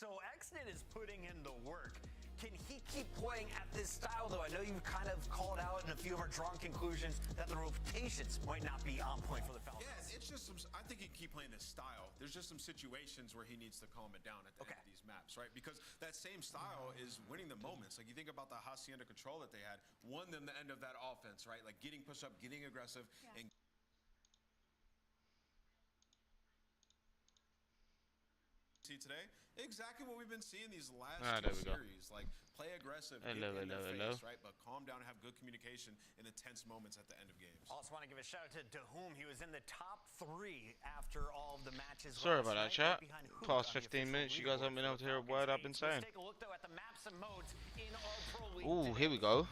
So Xnet is putting in the work. Can he keep playing at this style, though? I know you've kind of called out in a few of our drawn conclusions that the rotations might not be on point for the Falcons. Yeah, it's just some, I think he can keep playing this style. There's just some situations where he needs to calm it down at the end of these maps, right? Because that same style is winning the moments. Like, you think about the Hacienda control that they had, won them the end of that offense, right? Like, getting pushed up, getting aggressive, and see today exactly what we've been seeing these last two series. Like, play aggressive, get in their face, right? But calm down and have good communication in the tense moments at the end of games. Also want to give a shout out to Dahum. He was in the top 3 after all of the matches. Sorry about that, chat. Past 15 minutes, you guys haven't been able to hear a word I've been saying. Let's take a look though at the maps and modes in our Pro League. Ooh, here we go.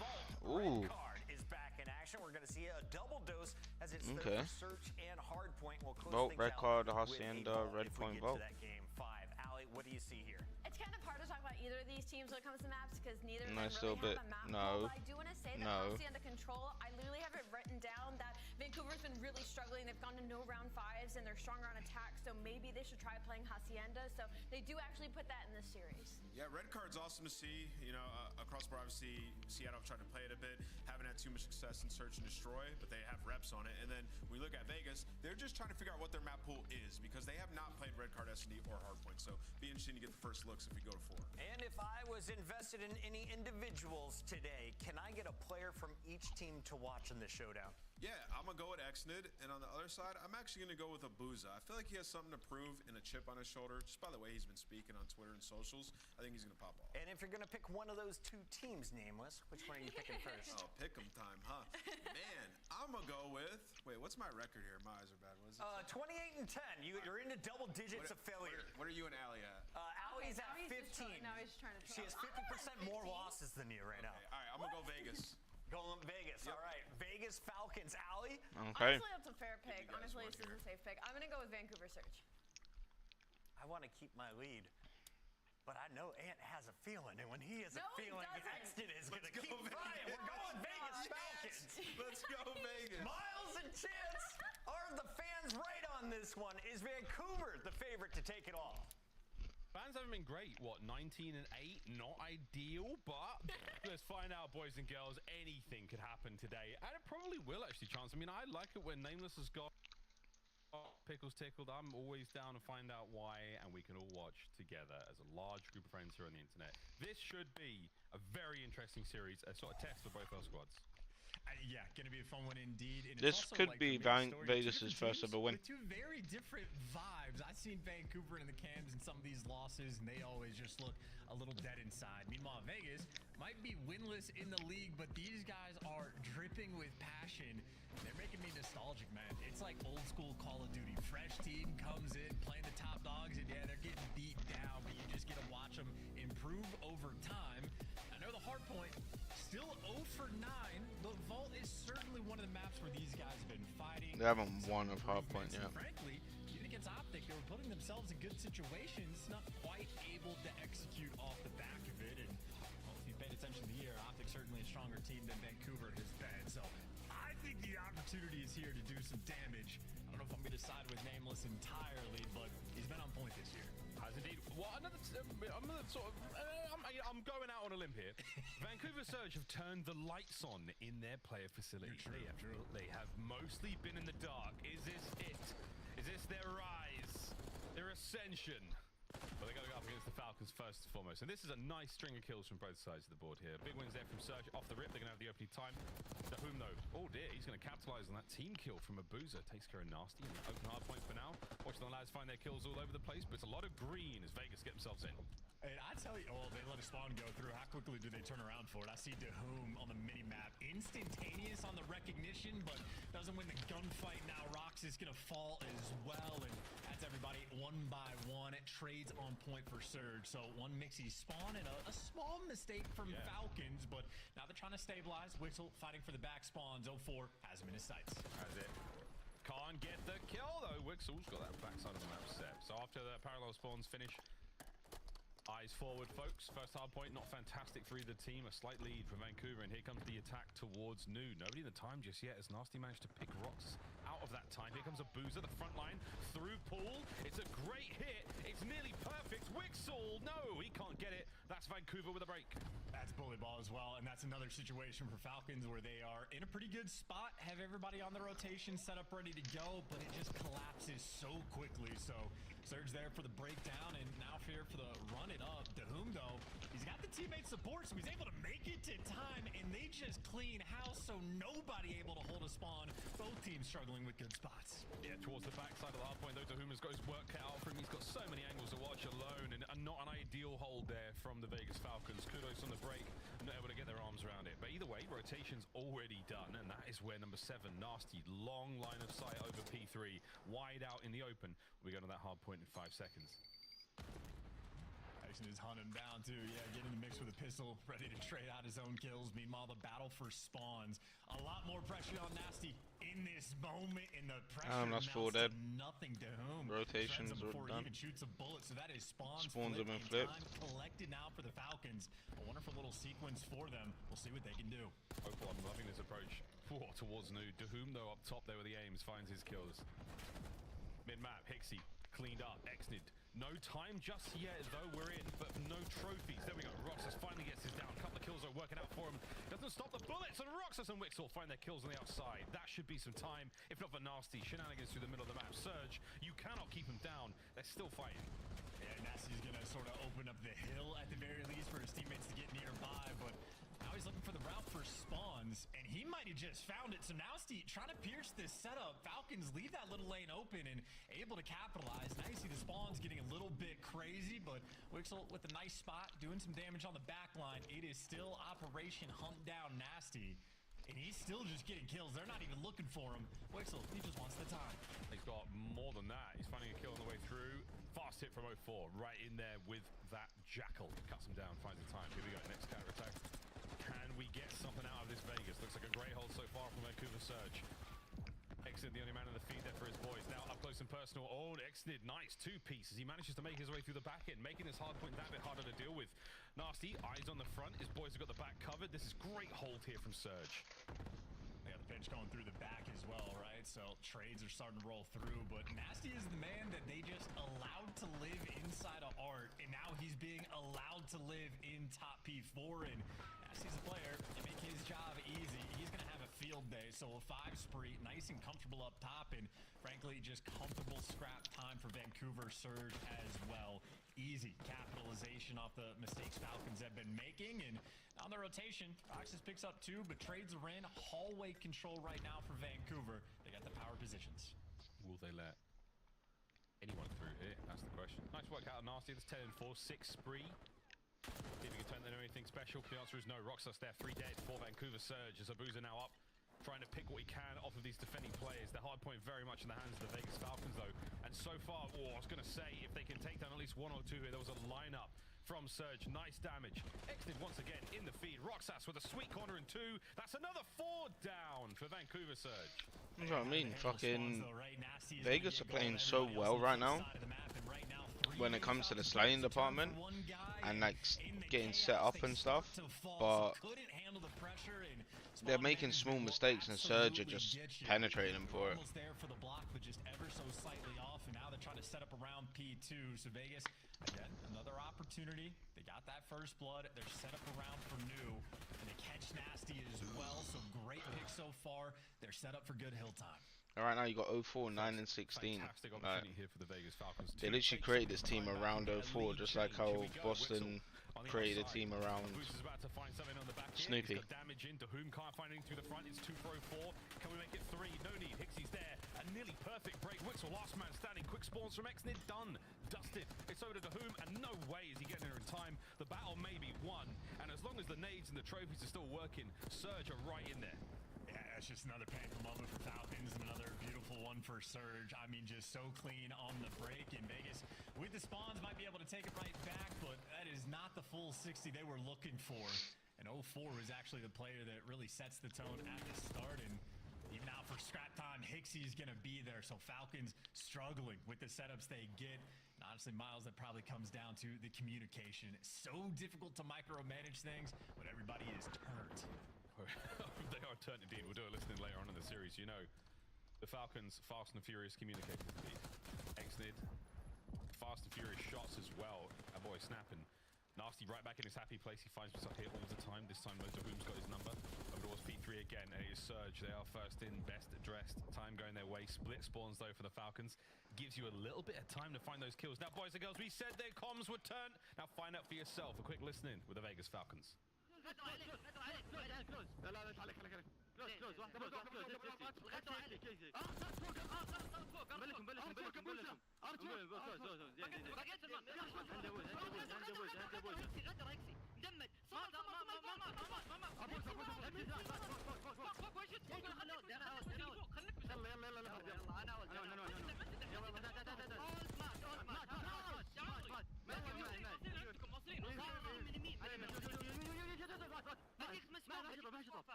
Ooh. Is back in action. We're going to see a double dose as it's the search and hard point. We'll close Vault, red card, Hacienda, red point, Vault. That game 5. Allie, what do you see here? It's kind of hard to talk about either of these teams when it comes to maps because neither of them Nice really little have a map. no. But I do want to say that Hacienda control, I literally have it written down that Vancouver's been really struggling. They've gone to no round 5s and they're stronger on attack, so maybe they should try playing Hacienda. So they do actually put that in this series. Yeah, red card's awesome to see. You know, across the board, obviously, Seattle tried to play it a bit, haven't had too much success in search and destroy, but they have reps on it. And then when we look at Vegas, they're just trying to figure out what their map pool is because they have not played red card S&D or hardpoint. So be interesting to get the first looks if we go to 4. And if I was invested in any individuals today, can I get a player from each team to watch in this showdown? Yeah, I'm going to go with Xnid, and on the other side, I'm actually going to go with Abuza. I feel like he has something to prove and a chip on his shoulder. Just by the way he's been speaking on Twitter and socials, I think he's going to pop off. And if you're going to pick one of those 2 teams, Nameless, which one are you picking first? Oh, pick 'em time, huh? Man, I'm going to go with, wait, what's my record here? My eyes are bad. What is it? 28 and 10. You're into double digits of failure. What are you and Allie at? Allie's at 15. Now he's trying to she has 50% more losses than you right now. All right, I'm going to go Vegas. Going Vegas. All right. Vegas Falcons. Allie? Okay. Honestly, that's a fair pick. Honestly, this is a safe pick. I'm going to go with Vancouver Search. I want to keep my lead. But I know Ant has a feeling, and when he has a feeling, Exton is going to keep trying. We're going Vegas Falcons. Let's go Vegas. Miles and Chance are the fans right on this one. Is Vancouver the favorite to take it all? Fans haven't been great. What, 19 and 8? Not ideal, but let's find out, boys and girls. Anything could happen today, and it probably will actually, Chance. I mean, I like it when Nameless has got pickles tickled. I'm always down to find out why, and we can all watch together as a large group of friends here on the internet. This should be a very interesting series, a sort of test for both our squads. Yeah, going to be a fun one indeed. And this could be Vegas' first ever win. With 2 very different vibes. I've seen Vancouver in the cams in some of these losses, and they always just look a little dead inside. Meanwhile, Vegas might be winless in the league, but these guys are dripping with passion. They're making me nostalgic, man. It's like old school Call of Duty. Fresh team comes in, playing the top dogs, and yeah, they're getting beat down, but you just get to watch them improve over time. I know the hard point, still 0 for 9. The Vault is certainly one of the maps where these guys have been fighting. They haven't won of hardpoint yet. Frankly, even against Optic, they were putting themselves in good situations, not quite able to execute off the back of it. And well, if you paid attention to the year, Optic certainly a stronger team than Vancouver has been. So I think the opportunity is here to do some damage. I don't know if I'm going to side with Nameless entirely, but he's been on point this year. Has indeed. Well, I'm going out on a limb here. Vancouver Surge have turned the lights on in their player facility. They have mostly been in the dark. Is this it? Is this their rise? Their ascension? Well, they got to go up against the Falcons first and foremost. And this is a nice string of kills from both sides of the board here. Big wins there from Surge off the rip. They're going to have the opening time. Dahum, though. Oh, dear. He's going to capitalize on that team kill from Abuza. Takes care of Nasty. Open hard point for now. Watching the lads find their kills all over the place. But it's a lot of green as Vegas get themselves in. And I tell you, oh, they let a spawn go through. How quickly do they turn around for it? I see Dahum on the mini-map. Instantaneous on the recognition, but doesn't win the gunfight. Now Rox is going to fall as well. And that's everybody 1 by 1. It trades on point for Surge. So one Mixie spawn and a small mistake from Falcons, but now they're trying to stabilize. Whistle fighting for the back spawns. 0-4 has him in his sights. That's it. Can't get the kill, though. Wixel's got that backside of the map set. So after the parallel spawns finish, eyes forward, folks. First hard point, not fantastic for either team. A slight lead for Vancouver, and here comes the attack towards Nu. Nobody in the time just yet as Nasty managed to pick Rox out out of that time. Here comes a Boozer, the front line, through Pool. It's a great hit. It's nearly perfect. Wixel, no, he can't get it. That's Vancouver with a break. That's bully ball as well, and that's another situation for Falcons where they are in a pretty good spot, have everybody on the rotation set up ready to go, but it just collapses so quickly. So Surge there for the breakdown, and now here for the run it up. Dahum, though, he's got the teammate support, so he's able to make it to time, and they just clean house, so nobody able to hold a spawn. Both teams struggling with good spots. Yeah, towards the backside of the hard point, though, Dahum has got his work cut out for him. He's got so many angles to watch alone, and not an ideal hold there from the Vegas Falcons. Kudos on the break, not able to get their arms around it. But either way, rotation's already done, and that is where number 7, Nasty, long line of sight over P3, wide out in the open. We go to that hard point in 5 seconds. Tyson is hunting him down too. Yeah, getting in the mix with a pistol, ready to trade out his own kills. Meanwhile, the battle for spawns. A lot more pressure on Nasty in this moment, and the pressure that's 4 dead. Nothing to whom. Rotations are done. He even shoots a bullet, so that is spawns have been flipped. Collected now for the Falcons. A wonderful little sequence for them. We'll see what they can do. Opal, I'm loving this approach. Towards Nude. Dahum, though, up top there with the aims, finds his kills. Mid-map, Hixie, cleaned up, Exnid. No time just yet, though we're in, but no trophies. There we go. Roxas finally gets his down. A couple of kills are working out for him. Doesn't stop the bullets, and Roxas and Wixel find their kills on the outside. That should be some time, if not for Nasty. Shenanigans through the middle of the map. Surge, you cannot keep him down. They're still fighting. Yeah, Nasty's gonna sort of open up the hill at the very least for his teammates to get nearby, but now he's looking for the route for spawns, and he might have just found it. So Nasty trying to pierce this setup. Falcons leave that little lane open and able to capitalize. Now you see the spawns getting a little bit crazy, but Wixel with a nice spot, doing some damage on the back line. It is still Operation Hunt Down Nasty, and he's still just getting kills. They're not even looking for him. Wixel, he just wants the time. He's got more than that. He's finding a kill on the way through. Fast hit from 04, right in there with that Jackal. Cuts him down, finds the time. Here we go, next counter attack. Can we get something out of this Vegas? Looks like a great hold so far from Vancouver Surge. Exnid, the only man in the feed there for his boys. Now up close and personal. Oh, Exnid, nice 2 pieces. He manages to make his way through the back end, making this hard point that bit harder to deal with. Nasty, eyes on the front. His boys have got the back covered. This is great hold here from Surge. They got the pinch going through the back as well, right? So trades are starting to roll through, but Nasty is the man that they just allowed to live inside of Art, and now he's being allowed to live in top P4, and Nasty's a player to make his job easy. He's going to have a field day, so a 5 spree, nice and comfortable up top, and frankly, just comfortable scrap time for Vancouver Surge as well. Easy capitalization off the mistakes Falcons have been making, and on the rotation, Roxas picks up 2, but trades are in. Hallway control right now for Vancouver. They got the power positions. Will they let anyone through here? That's the question. Nice work out of Nasty. That's 10 and 4, 6 spree. See if he can turn into anything special. The answer is no. Roxas there, 3 dead for Vancouver Surge. As Abuza now up, trying to pick what he can off of these defending players. The hard point very much in the hands of the Vegas Falcons, though. And so far, I was going to say, if they can take down at least 1 or 2 here, there was a lineup from Surge. Nice damage. Exnid once again in the feed. Roxas with a sweet corner in 2. That's another 4 down for Vancouver Surge. That's what I mean. Fucking Vegas are playing so well right now when it comes to the sliding department and like getting set up and stuff, but they're making small mistakes and Surge are just penetrating them for it. Almost there for the block, but just ever so slightly off, and now they're trying to set up around P2. So Vegas, again, another opportunity. They got that first blood. They're set up around for new, and they catch Nasty as well. So great pick so far. They're set up for good hill time. All right, now you got 04, 9, and 16. Fantastic opportunity here for the Vegas Falcons. They literally created this team around 04, just like how Boston created a team around Snoopy. Damage into whom can't find anything through the front. It's 2 for 04. Can we make it 3? No need. Hixie's there. A nearly perfect break. Wixel, last man standing. Quick spawns from Exnid. Done. Dusted. It's over to whom, and no way is he getting there in time. The battle may be won, and as long as the nades and the trophies are still working, Surge are right in there. Yeah, it's just another painful moment for Falcons and another beautiful one for Surge. I mean, just so clean on the break. In Vegas, with the spawns, might be able to take it right back, but that is not the full 60 they were looking for. And 04 is actually the player that really sets the tone at the start. And even now for scrap time, Hixie's going to be there. So Falcons struggling with the setups they get. And honestly, Miles, that probably comes down to the communication. It's so difficult to micromanage things, but everybody is turned. They are turned indeed. We'll do a listening later on in the series, you know. The Falcons, fast and furious communicating with me. Exnid, fast and furious shots as well. Our boy snapping. Nasty right back in his happy place. He finds himself here all the time. This time Motorboom's got his number. Over towards P3 again. And it is Surge. They are first in, best dressed. Time going their way. Split spawns though for the Falcons. Gives you a little bit of time to find those kills. Now boys and girls, we said their comms would turn. Now find out for yourself. A quick listen in with the Vegas Falcons.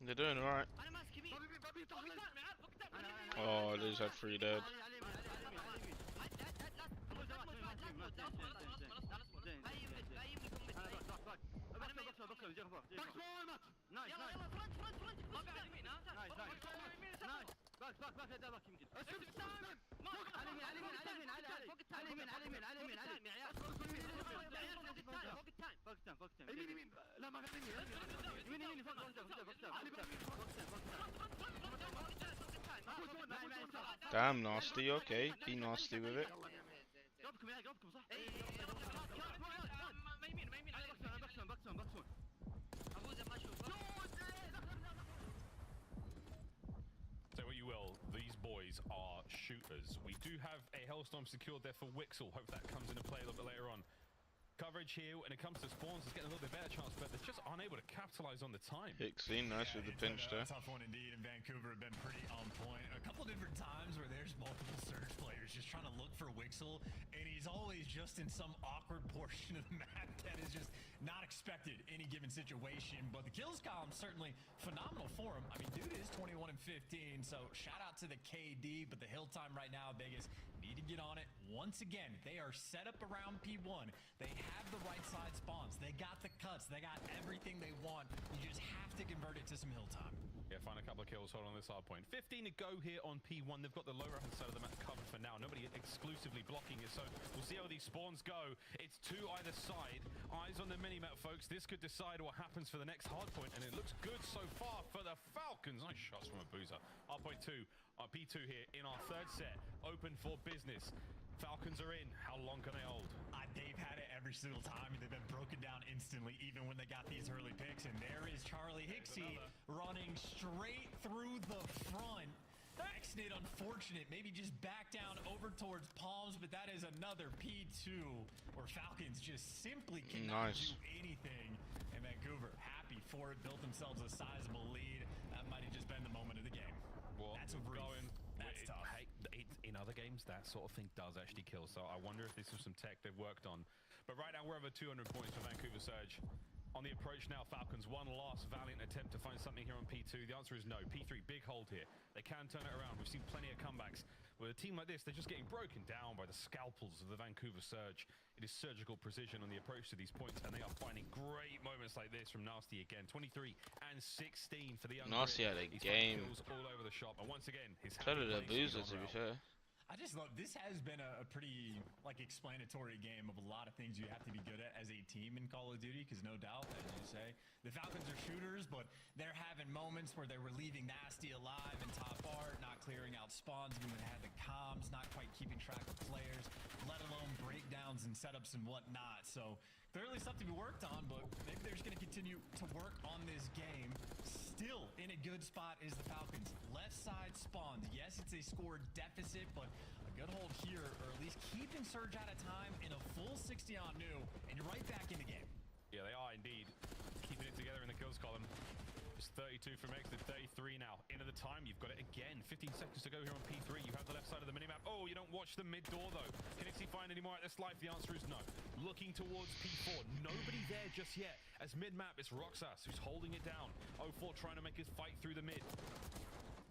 They're doing alright. Oh, Liz had 3 dead. Damn, Nasty. Okay, be nasty with it. Say what you will, these boys are shooters. We do have a Hellstorm secured there for Wixel. Hope that comes into play a little bit later on. Coverage here when it comes to spawns is getting a little bit better chance, but they're just unable to capitalize on the time. Hicksy, nice with the pinch there. Tough one indeed, and Vancouver have been pretty on point. A couple different times where there's multiple Surge players just trying to look for Wixel, and he's always just in some awkward portion of the map that is just not expected in any given situation. But the kills column certainly phenomenal for him. I mean, dude is 21 and 15, so shout out to the KD, but the hill time right now, Vegas need to get on it. Once again, they are set up around P1. They have the right side spawns. They got the cuts. They got everything they want. You just have to convert it to some hill time. Yeah, find a couple of kills, hold on this hard point. 15 to go here on P1. They've got the lower hand side of the map covered for now. Nobody exclusively blocking it, so we'll see how these spawns go. It's 2 either side. Eyes on the minimap, folks. This could decide what happens for the next hard point, and it looks good so far for the Falcons. Nice shots from a boozer. Hard point 2, P2 here in our 3rd set. Open for business. Falcons are in. How long can they hold? They've had it every single time. They've been broken down instantly, even when they got these early picks. And there is Charlie Hicksy running straight through the front. Exnid, unfortunate. Maybe just back down over towards Palms, but that is another P2 where Falcons just simply cannot do anything. And Vancouver, happy for it, built themselves a sizable lead. That might have just been the moment of the game. Well, that's a brief. That's tough. Hey, in other games, that sort of thing does actually kill. So I wonder if this is some tech they've worked on. But right now, we're over 200 points for Vancouver Surge. On the approach now, Falcons, one last valiant attempt to find something here on P2. The answer is no. P3, big hold here. They can turn it around. We've seen plenty of comebacks. With a team like this, they're just getting broken down by the scalpels of the Vancouver Surge. It is surgical precision on the approach to these points, and they are finding great moments like this from Nasty again. 23 and 16 for the young Nasty had a game. All over the shop, and once again, his so did the Boozer, to be fair. I just love, this has been a pretty, like, explanatory game of a lot of things you have to be good at as a team in Call of Duty, because no doubt, as you say, the Falcons are shooters, but they're having moments where they were leaving Nasty alive in top art, not clearing out spawns, even when they had the comms, not quite keeping track of players, let alone breakdowns and setups and whatnot. So clearly something we worked on, but maybe they're just going to continue to work on this game. Still in a good spot is the Falcons. Left side spawns. Yes, it's a score deficit, but a good hold here, or at least keeping Surge out of time in a full 60 on new, and you're right back in the game. Yeah, they are indeed keeping it together in the kills column. It's 32 from Exit, 33 now. Into the time, you've got it again. 15 seconds to go here on P3. You have the left side of the minimap. Oh, sure you don't watch the mid door, though. Can Ixie find any more at this life? The answer is no. Looking towards P4. Nobody there just yet. As mid-map, it's Roxas who's holding it down. 0-4 trying to make his fight through the mid.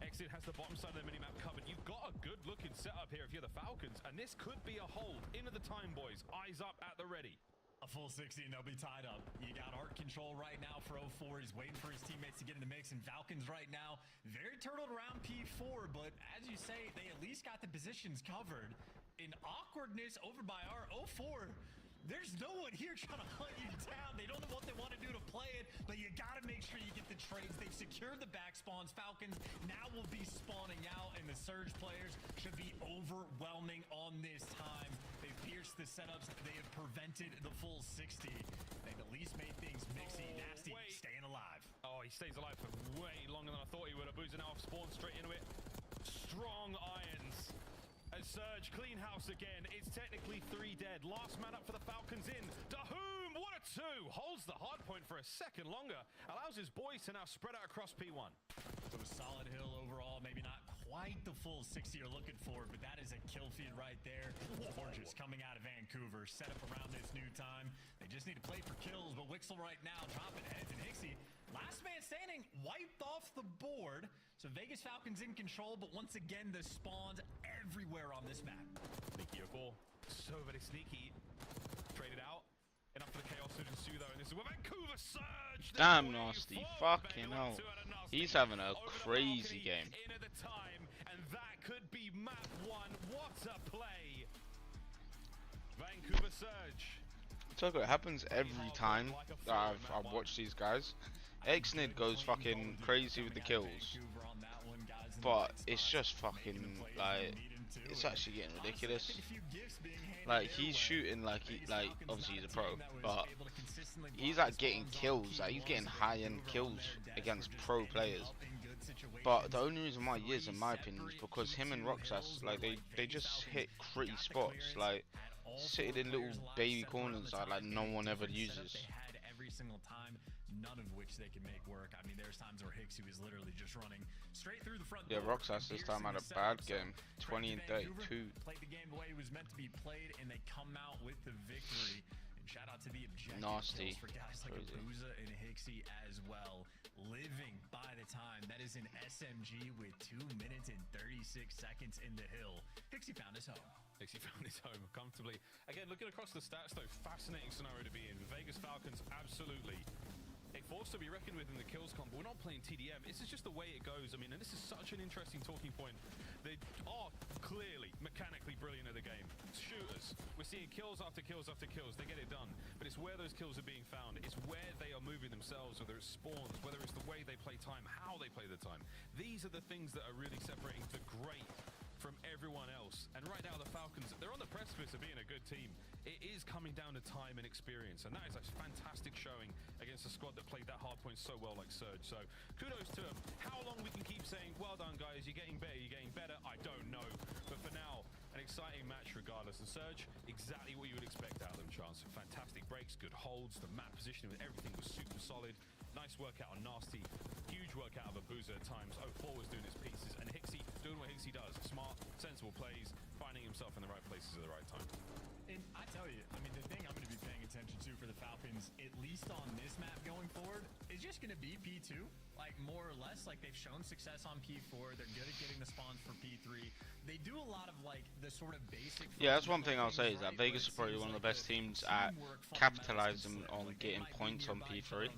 Exit has the bottom side of the minimap covered. You've got a good-looking setup here if you're the Falcons, and this could be a hold. Into the time, boys. Eyes up at the ready. A full 60 and they'll be tied up. You got art control right now for 0-4. He's waiting for his teammates to get in the mix. And Falcons right now, very turtled around P4. But as you say, they at least got the positions covered. In awkwardness over by our 0-4. There's no one here trying to hunt you down. They don't know what they want to do to play it, but you got to make sure you get the trades. They've secured the back spawns. Falcons now will be spawning out, and the Surge players should be overwhelming on this time. They've pierced the setups. They have prevented the full 60. They've at least made things mixy, nasty, staying alive. Oh, he stays alive for way longer than I thought he would. Abuza now spawned straight into it. Strong irons. As Surge, clean house again. It's technically 3 dead. Last man up for the Falcons in. Dahoom, what a 2. Holds the hard point for a second longer. Allows his boys to now spread out across P1. So a solid hill overall. Maybe not quite the full 60 you're looking for, but that is a kill feed right there. Fortress coming out of Vancouver. Set up around this new time. They just need to play for kills, but Wixel right now dropping heads, and Hixie, last man standing, wiped off the board. So Vegas Falcons in control, but once again, the spawns everywhere on this map. Sneaky 4. So very sneaky. Traded out. Enough for the chaos to ensue, though. And this is where Vancouver Surge. Damn nasty. Fucking hell. He's having a crazy game. In at the time, and that could be map 1. What a play. Vancouver Surge. It's okay, it happens every time that I've watched these guys. Xnid goes fucking crazy with the kills, but it's just fucking like, it's actually getting ridiculous. Like, he's shooting like obviously he's a pro, but he's like getting kills, like he's getting high-end kills against pro players. But the only reason why he is, in my opinion, is because him and Roxas, like they just hit pretty spots, like sitting in little baby corners like no one ever uses. Every single time, none of which they can make work. I mean, there's times where Hixie was literally just running straight through the front door. Yeah, Roxas this time had a bad game. 20 and 32. Played the game the way it was meant to be played, and they come out with the victory. And shout out to the objective nasty for guys like Abuza and Hixie as well. Living by the time. That is an SMG with 2 minutes and 36 seconds in the hill. Hixie found his home. He found his home comfortably. Again, looking across the stats, though, fascinating scenario to be in. Vegas Falcons, absolutely a force to be reckoned with in the kills comp. We're not playing TDM. This is just the way it goes. I mean, and this is such an interesting talking point. They are clearly mechanically brilliant at the game. Shooters. We're seeing kills after kills after kills. They get it done. But it's where those kills are being found. It's where they are moving themselves, whether it's spawns, whether it's the way they play time, how they play the time. These are the things that are really separating the great from everyone else. And right now the Falcons, they're on the precipice of being a good team. It is coming down to time and experience, and that is a fantastic showing against a squad that played that hard point so well like Surge. So kudos to them. How long we can keep saying, well done guys, you're getting better, I don't know. But for now, an exciting match regardless. And Surge, exactly what you would expect out of them, Chance. Fantastic breaks, good holds, the map positioning with everything was super solid. Nice workout on Nasty, huge workout of Abuza at times. 0-4 was doing his pieces, and Hixie doing what Hixie does. Smart, sensible plays, finding himself in the right places at the right time. And I tell you, I mean, the thing I'm going to be paying attention to for the Falcons, at least on this map going forward, is just going to be P2. Like, more or less, like they've shown success on P4. They're good at getting the spawns for P3. They do a lot of, like, the sort of basic... Yeah, that's one thing I'll say, is that Vegas is probably one of the best teams at capitalizing on getting points on P3.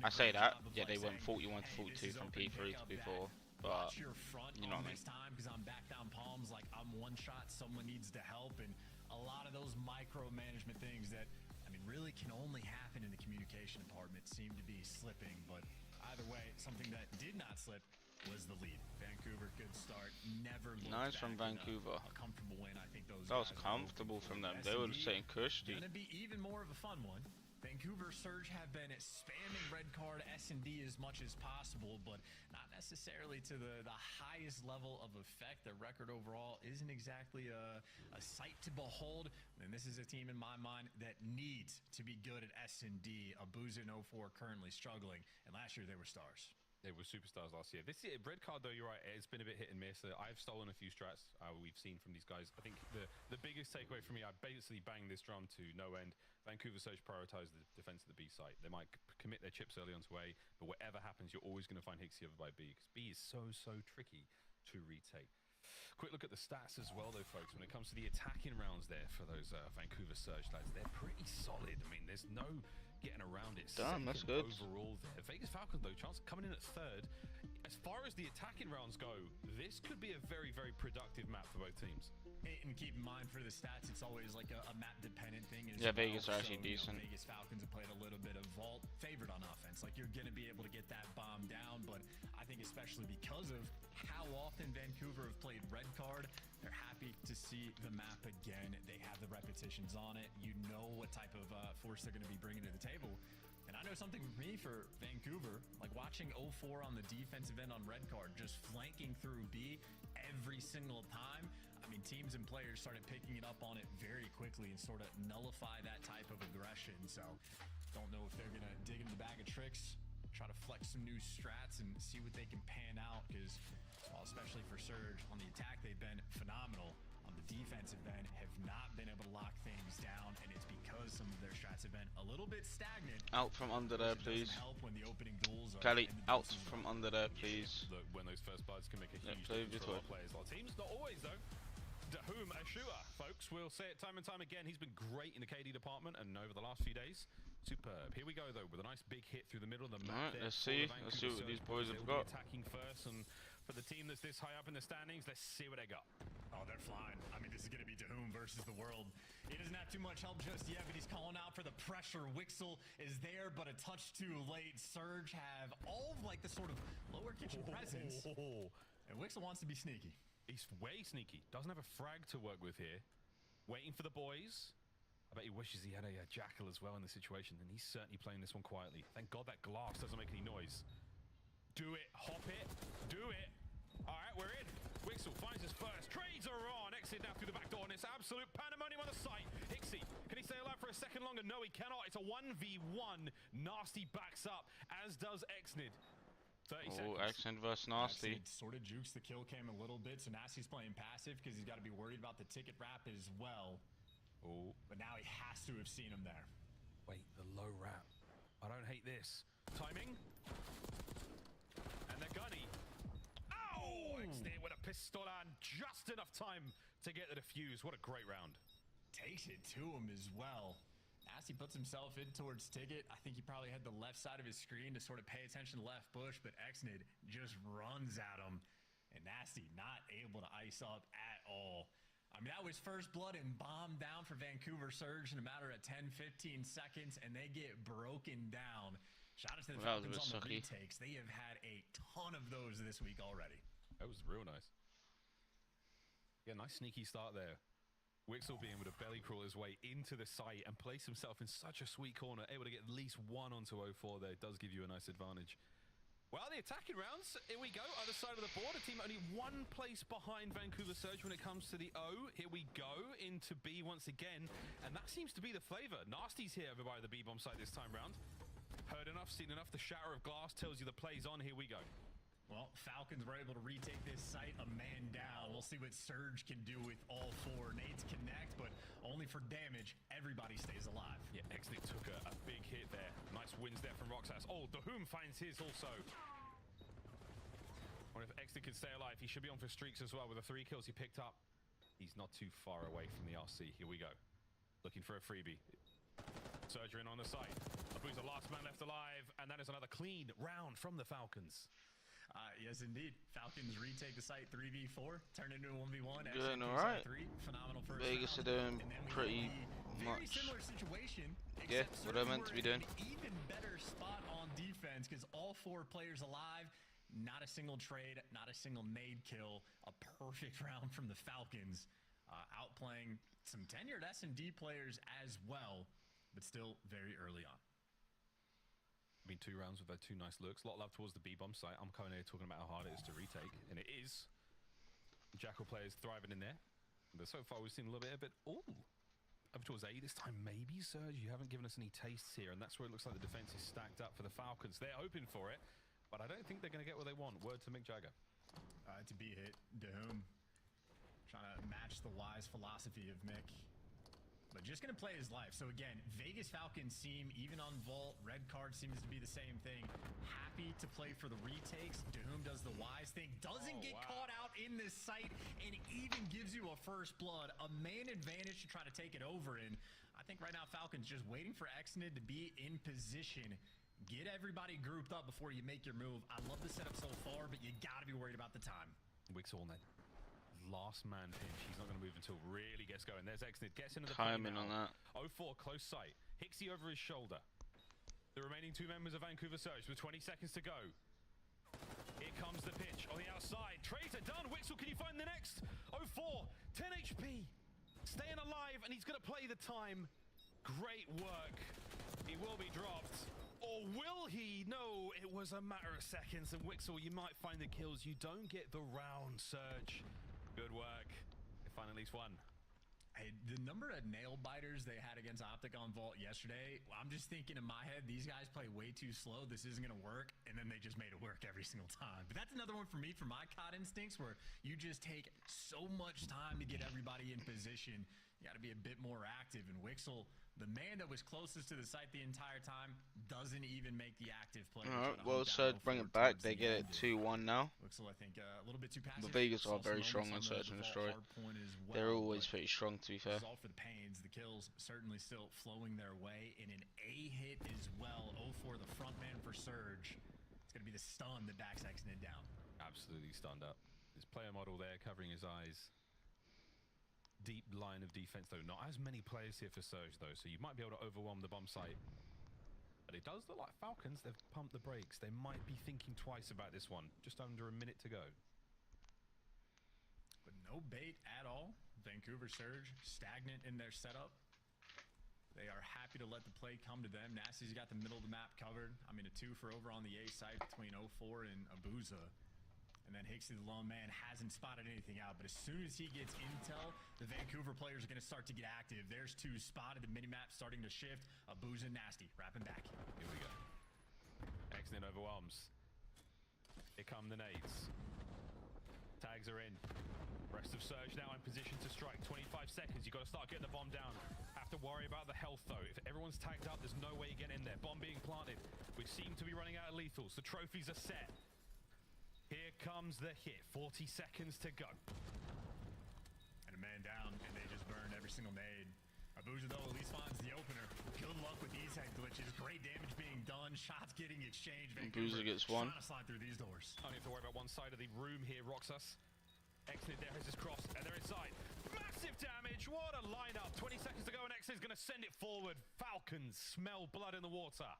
I say that, yeah, they went 41 to 42 from P3 to P4, but you know what I mean. Because I'm back down palms, like I'm one shot, someone needs to help, and a lot of those micromanagement things that, I mean, really can only happen in the communication department seem to be slipping. But either way, something that did not slip was the lead. Vancouver, good start. Never looked nice from back. Vancouver. A comfortable win. I think those that was guys comfortable from them. They were saying cushy. Gonna be even more of a fun one. Vancouver Surge have been spamming red card S&D as much as possible, but not necessarily to the highest level of effect. Their record overall isn't exactly a sight to behold, and this is a team in my mind that needs to be good at S&D. Abuza and 0-4 currently struggling, and last year they were stars. They were superstars last year. This year, red card though, you're right. It's been a bit hit and miss. I've stolen a few strats we've seen from these guys. I think the biggest takeaway for me, I basically banged this drum to no end. Vancouver Surge prioritize the defense of the B site. They might commit their chips early onto A, but whatever happens, you're always going to find Hixie over by B, because B is so tricky to retake. Quick look at the stats as well, though, folks. When it comes to the attacking rounds there for those Vancouver Surge lads, they're pretty solid. I mean, there's no getting around it. Damn, that's good. Overall there. Vegas Falcons, though, chance coming in at third. As far as the attacking rounds go, this could be a very productive map for both teams. And keep in mind, for the stats, it's always like a map-dependent thing. Yeah, Vegas are actually decent. Vegas Falcons have played a little bit of vault, favored on offense. Like, you're going to be able to get that bomb down, but I think especially because of how often Vancouver have played red card, they're happy to see the map again. They have the repetitions on it. You know what type of force they're going to be bringing to the table. And I know something for me for Vancouver, like watching 0-4 on the defensive end on red card, just flanking through B every single time. I mean, teams and players started picking it up on it very quickly and sort of nullify that type of aggression. So don't know if they're going to dig into the bag of tricks, try to flex some new strats and see what they can pan out, because, well, especially for Surge, on the attack, they've been phenomenal. On the defensive end, have not been able to lock things down, and it's because some of their strats have been a little bit stagnant. Out from under there, please. Help when the opening duels are Kelly, out from under there, please. Look, when those first bloods can make a huge play difference for with our players. A lot of teams, not always though. Dahum Ashua, folks, we'll say it time and time again. He's been great in the KD department, and over the last few days, superb. Here we go though, with a nice big hit through the middle of the map. Alright, let's see what these boys have got. Attacking first, and for the team that's this high up in the standings, let's see what they got. Oh, they're flying. I mean, this is going to be Dahum versus the world. He doesn't have too much help just yet, but he's calling out for the pressure. Wixel is there, but a touch too late. Surge have all of, like, the sort of lower kitchen presence. And Wixel wants to be sneaky. He's way sneaky. Doesn't have a frag to work with here. Waiting for the boys. I bet he wishes he had a jackal as well in the situation, and he's certainly playing this one quietly. Thank God that glass doesn't make any noise. Do it. Hop it. Do it. All right, we're in. Wixel finds his first. Trades are on. Exit now through the back door, and it's absolute pandemonium on the site. Hixie, can he stay alive for a second longer? No, he cannot. It's a 1v1. Nasty backs up, as does Exnid. 30 seconds. Exnid versus Nasty. Exnid sort of jukes the kill cam a little bit, so Nasty's playing passive because he's got to be worried about the ticket wrap as well. Oh, but now he has to have seen him there. Wait, the low wrap. I don't hate this. Timing. And the gunny. Oh! Exnid with a pistol and just enough time to get the defuse. What a great round. Takes it to him as well. Nasty puts himself in towards Ticket. I think he probably had the left side of his screen to sort of pay attention to left bush, but Exnid just runs at him. And Nasty not able to ice up at all. I mean, that was first blood and bomb down for Vancouver Surge in a matter of 10-15 seconds, and they get broken down. Shout out to the Falcons on the retakes. They have had a ton of those this week already. That was real nice. Yeah, nice sneaky start there. Wixel being able to belly crawl his way into the site and place himself in such a sweet corner, able to get at least one onto 0-4 there, does give you a nice advantage. Well, the attacking rounds, here we go, other side of the board. A team only one place behind Vancouver Surge when it comes to the O. Here we go into B once again, and that seems to be the flavor. Nasty's here over by the B-bomb site this time round. Heard enough, seen enough. The shatter of glass tells you the play's on. Here we go. Well, Falcons were able to retake this site a man down. We'll see what Surge can do with all four. Nades connect, but only for damage. Everybody stays alive. Yeah, Exnid took a big hit there. Nice wins there from Roxas. Oh, Dahum finds his also. Or if Exnid can stay alive, he should be on for streaks as well with the 3 kills he picked up. He's not too far away from the RC. Here we go. Looking for a freebie. Surge in on the site. Abu's the last man left alive, and that is another clean round from the Falcons. Yes, indeed. Falcons retake the site 3v4, turn into a 1v1. Doing all right. Phenomenal first Vegas are doing pretty much. Very similar situation. Yeah, what I meant to be doing. Even better spot on defense because all 4 players alive. Not a single trade, not a single nade kill. A perfect round from the Falcons. Outplaying some tenured S&D players as well, but still very early on. Been 2 rounds with their 2 nice looks. A lot of love towards the B-bomb site. I'm coming here talking about how hard it is to retake, and it is. Jackal players thriving in there. But so far we've seen a little bit of it. Oh, over towards A this time, maybe, Surge. You haven't given us any tastes here, and that's where it looks like the defense is stacked up for the Falcons. They're hoping for it. but I don't think they're going to get what they want. Word to Mick Jagger. To be hit, Dahum. Trying to match the wise philosophy of Mick. But just going to play his life. So again, Vegas Falcons seem, even on Vault, red card seems to be the same thing. Happy to play for the retakes. Dahum does the wise thing. Doesn't get caught out in this site and even gives you a first blood. A man advantage to try to take it over. And I think right now Falcons just waiting for Exnid to be in position. Get everybody grouped up before you make your move. I love the setup so far, but you got to be worried about the time. Wixall then. Last man pinch. He's not going to move until really gets going. There's Exnid. Gets into the timing on that. 0-4, close sight. Hixie over his shoulder. The remaining two members of Vancouver Surge with 20 seconds to go. Here comes the pitch on the outside. Traitor done. Wixall, can you find the next? 0-4, 10 HP. Staying alive, and he's going to play the time. Great work. He will be dropped. Or will he? No, it was a matter of seconds. And Wixall, you might find the kills. You don't get the round, Surge. Good work. They find at least one. Hey, the number of nail biters they had against Optic on Vault yesterday, I'm just thinking in my head, these guys play way too slow. This isn't going to work. And then they just made it work every single time. But that's another one for me, for my COD instincts, where you just take so much time to get everybody in position. You got to be a bit more active. And Wixall, the man that was closest to the site the entire time, doesn't even make the active play. Well said, bring it back. They get it 2-1 now. Wixall, I think, a little bit too passive. The Vegas are very strong on Search and Destroy. They're always pretty strong, to be fair. All for the pains. The kills certainly still flowing their way. And an A hit as well. 0-4, the front man for Surge. It's going to be the stun that backs Exnid down. Absolutely stunned up. His player model there covering his eyes. Deep line of defense though. Not as many players here for Surge though, so you might be able to overwhelm the bomb site. But it does look like Falcons, they've pumped the brakes. They might be thinking twice about this one. Just under a minute to go. But no bait at all. Vancouver Surge stagnant in their setup. They are happy to let the play come to them. Nasty's got the middle of the map covered. I mean, a 2 for over on the A side between 0-4 and Abuza. And then Hixie, the lone man, hasn't spotted anything out. But as soon as he gets intel, the Vancouver players are going to start to get active. There's 2 spotted. The minimap starting to shift. Abuza and Nasty wrapping back. Here we go. Exnid overwhelms. Here come the nades. Tags are in. Rest of Surge now in position to strike. 25 seconds. You've got to start getting the bomb down. Have to worry about the health, though. If everyone's tagged up, there's no way you get in there. Bomb being planted. We seem to be running out of lethals. The trophies are set. Here comes the hit. 40 seconds to go. And a man down, and they just burned every single nade. Abuja, though, at least finds the opener. Good luck with these head glitches. Great damage being done. Shots getting exchanged. Abuja gets one. Trying to slide through these doors. Only have to worry about one side of the room here. Roxas. Exnid there has his cross, and they're inside. Massive damage. What a lineup. 20 seconds to go, and Exnid's going to send it forward. Falcons smell blood in the water.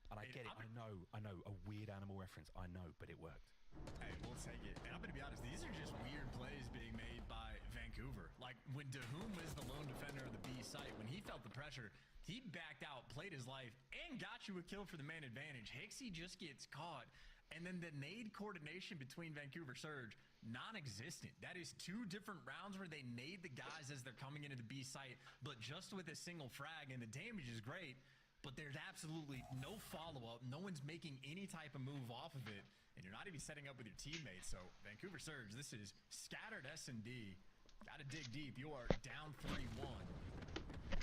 And I get it, I know, a weird animal reference, I know, but it worked. Hey, we'll take it. And I'm going to be honest, these are just weird plays being made by Vancouver. Like, when Dahum is the lone defender of the B site, when he felt the pressure, he backed out, played his life, and got you a kill for the man advantage. Hixie just gets caught. And then the nade coordination between Vancouver Surge, non-existent. That is 2 different rounds where they nade the guys as they're coming into the B site, but just with a single frag, and the damage is great. But there's absolutely no follow-up. No one's making any type of move off of it. And you're not even setting up with your teammates. So, Vancouver Surge, this is scattered S&D. Gotta dig deep. You are down 3-1.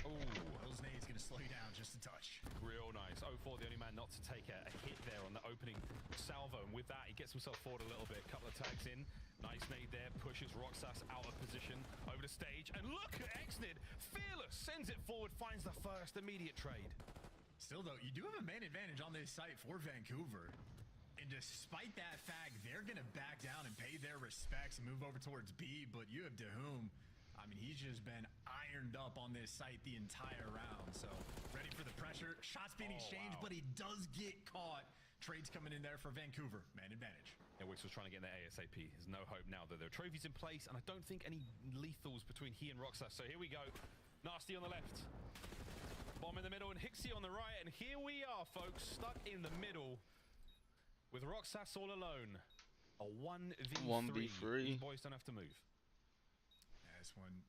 Oh, those nades gonna slow you down just a touch. Real nice. 0-4, the only man not to take a hit there on the opening salvo. And with that, he gets himself forward a little bit. Couple of tags in. Nice nade there. Pushes Roxas out of position. Over the stage. And look at Exnid. Fearless. Sends it forward. Finds the first immediate trade. Still, though, you do have a man advantage on this site for Vancouver. And despite that fact, they're going to back down and pay their respects and move over towards B. But you have Dahum. I mean, he's just been ironed up on this site the entire round. So, ready for the pressure. Shots being exchanged, but he does get caught. Trades coming in there for Vancouver. Man advantage. And Wix was trying to get in there ASAP. There's no hope now that there are trophies in place. And I don't think any lethals between he and Roxas. So, here we go. Nasty on the left. Bomb in the middle and Hixie on the right, and here we are, folks, stuck in the middle with Roxas all alone. A 1v3. These boys don't have to move. Yeah, this one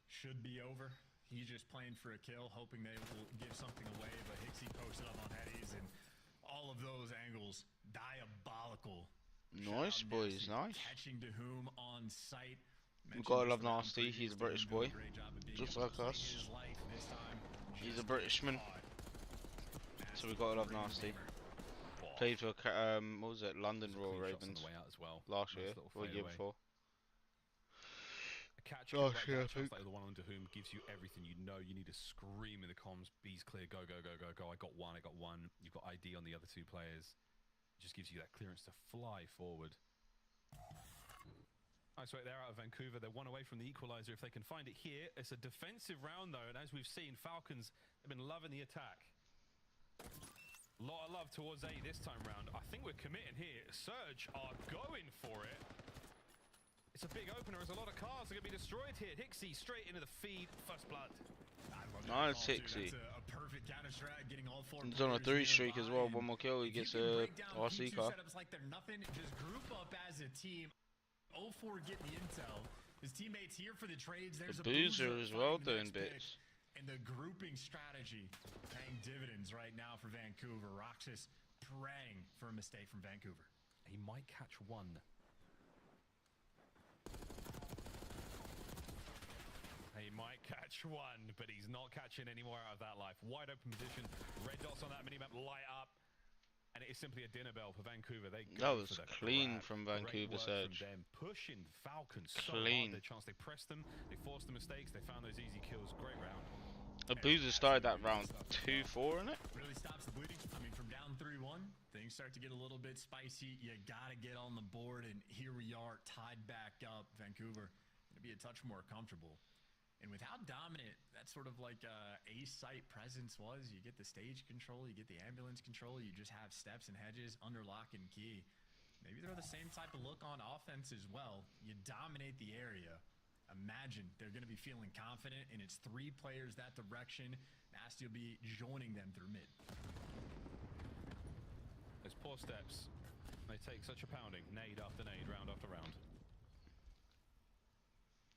should be over. He's just playing for a kill, hoping they will give something away, but Hixie posted up on headies, and all of those angles, diabolical. Nice, boys, nice. Catching to whom on sight. We gotta love Nasty, he's a British boy. Just like us. He's a Britishman. So we gotta love Nasty. Played for, what was it, London Royal Ravens last year, or the year before. Catching right down, like the one under whom gives you everything. You know you need to scream in the comms. B's clear. Go, go, go, go, go. I got one. You've got ID on the other two players. It just gives you that clearance to fly forward. Nice work there out of Vancouver. They're one away from the equalizer if they can find it here. It's a defensive round though, and as we've seen, Falcons have been loving the attack. A lot of love towards A this time round. I think we're committing here. Surge are going for it. It's a big opener as a lot of cars are going to be destroyed here. Hixie straight into the feed. First blood. Nice, Hixie. That's a perfect counter strat, getting all four. He's on a 3 streak as well. One more kill, he gets a RC car. Setups like they're nothing. Just group up as a team. 0-4 getting the intel. His teammates here for the trades. There's the Boozer as well doing bits. And the grouping strategy paying dividends right now for Vancouver. Roxas praying for a mistake from Vancouver. He might catch one. He might catch one, but he's not catching any more out of that life. Wide open position. Red dots on that minimap light up. And it is simply a dinner bell for Vancouver. They that was clean from Vancouver, Surge. Pushing Falcons clean. So hard. Their chance, they pressed them. They forced the mistakes. They found those easy kills. Great round. Abuser started that round 2-4 in it. Really stops the bleeding. I mean, from down 3-1, things start to get a little bit spicy. You gotta get on the board, and here we are, tied back up. Vancouver gonna be a touch more comfortable. And with how dominant that sort of like A site presence was, you get the stage control, you get the ambulance control, you just have steps and hedges under lock and key. Maybe they're the same type of look on offense as well. You dominate the area. Imagine they're going to be feeling confident, and it's 3 players that direction. Nasty will be joining them through mid. Those poor steps, they take such a pounding, nade after nade, round after round.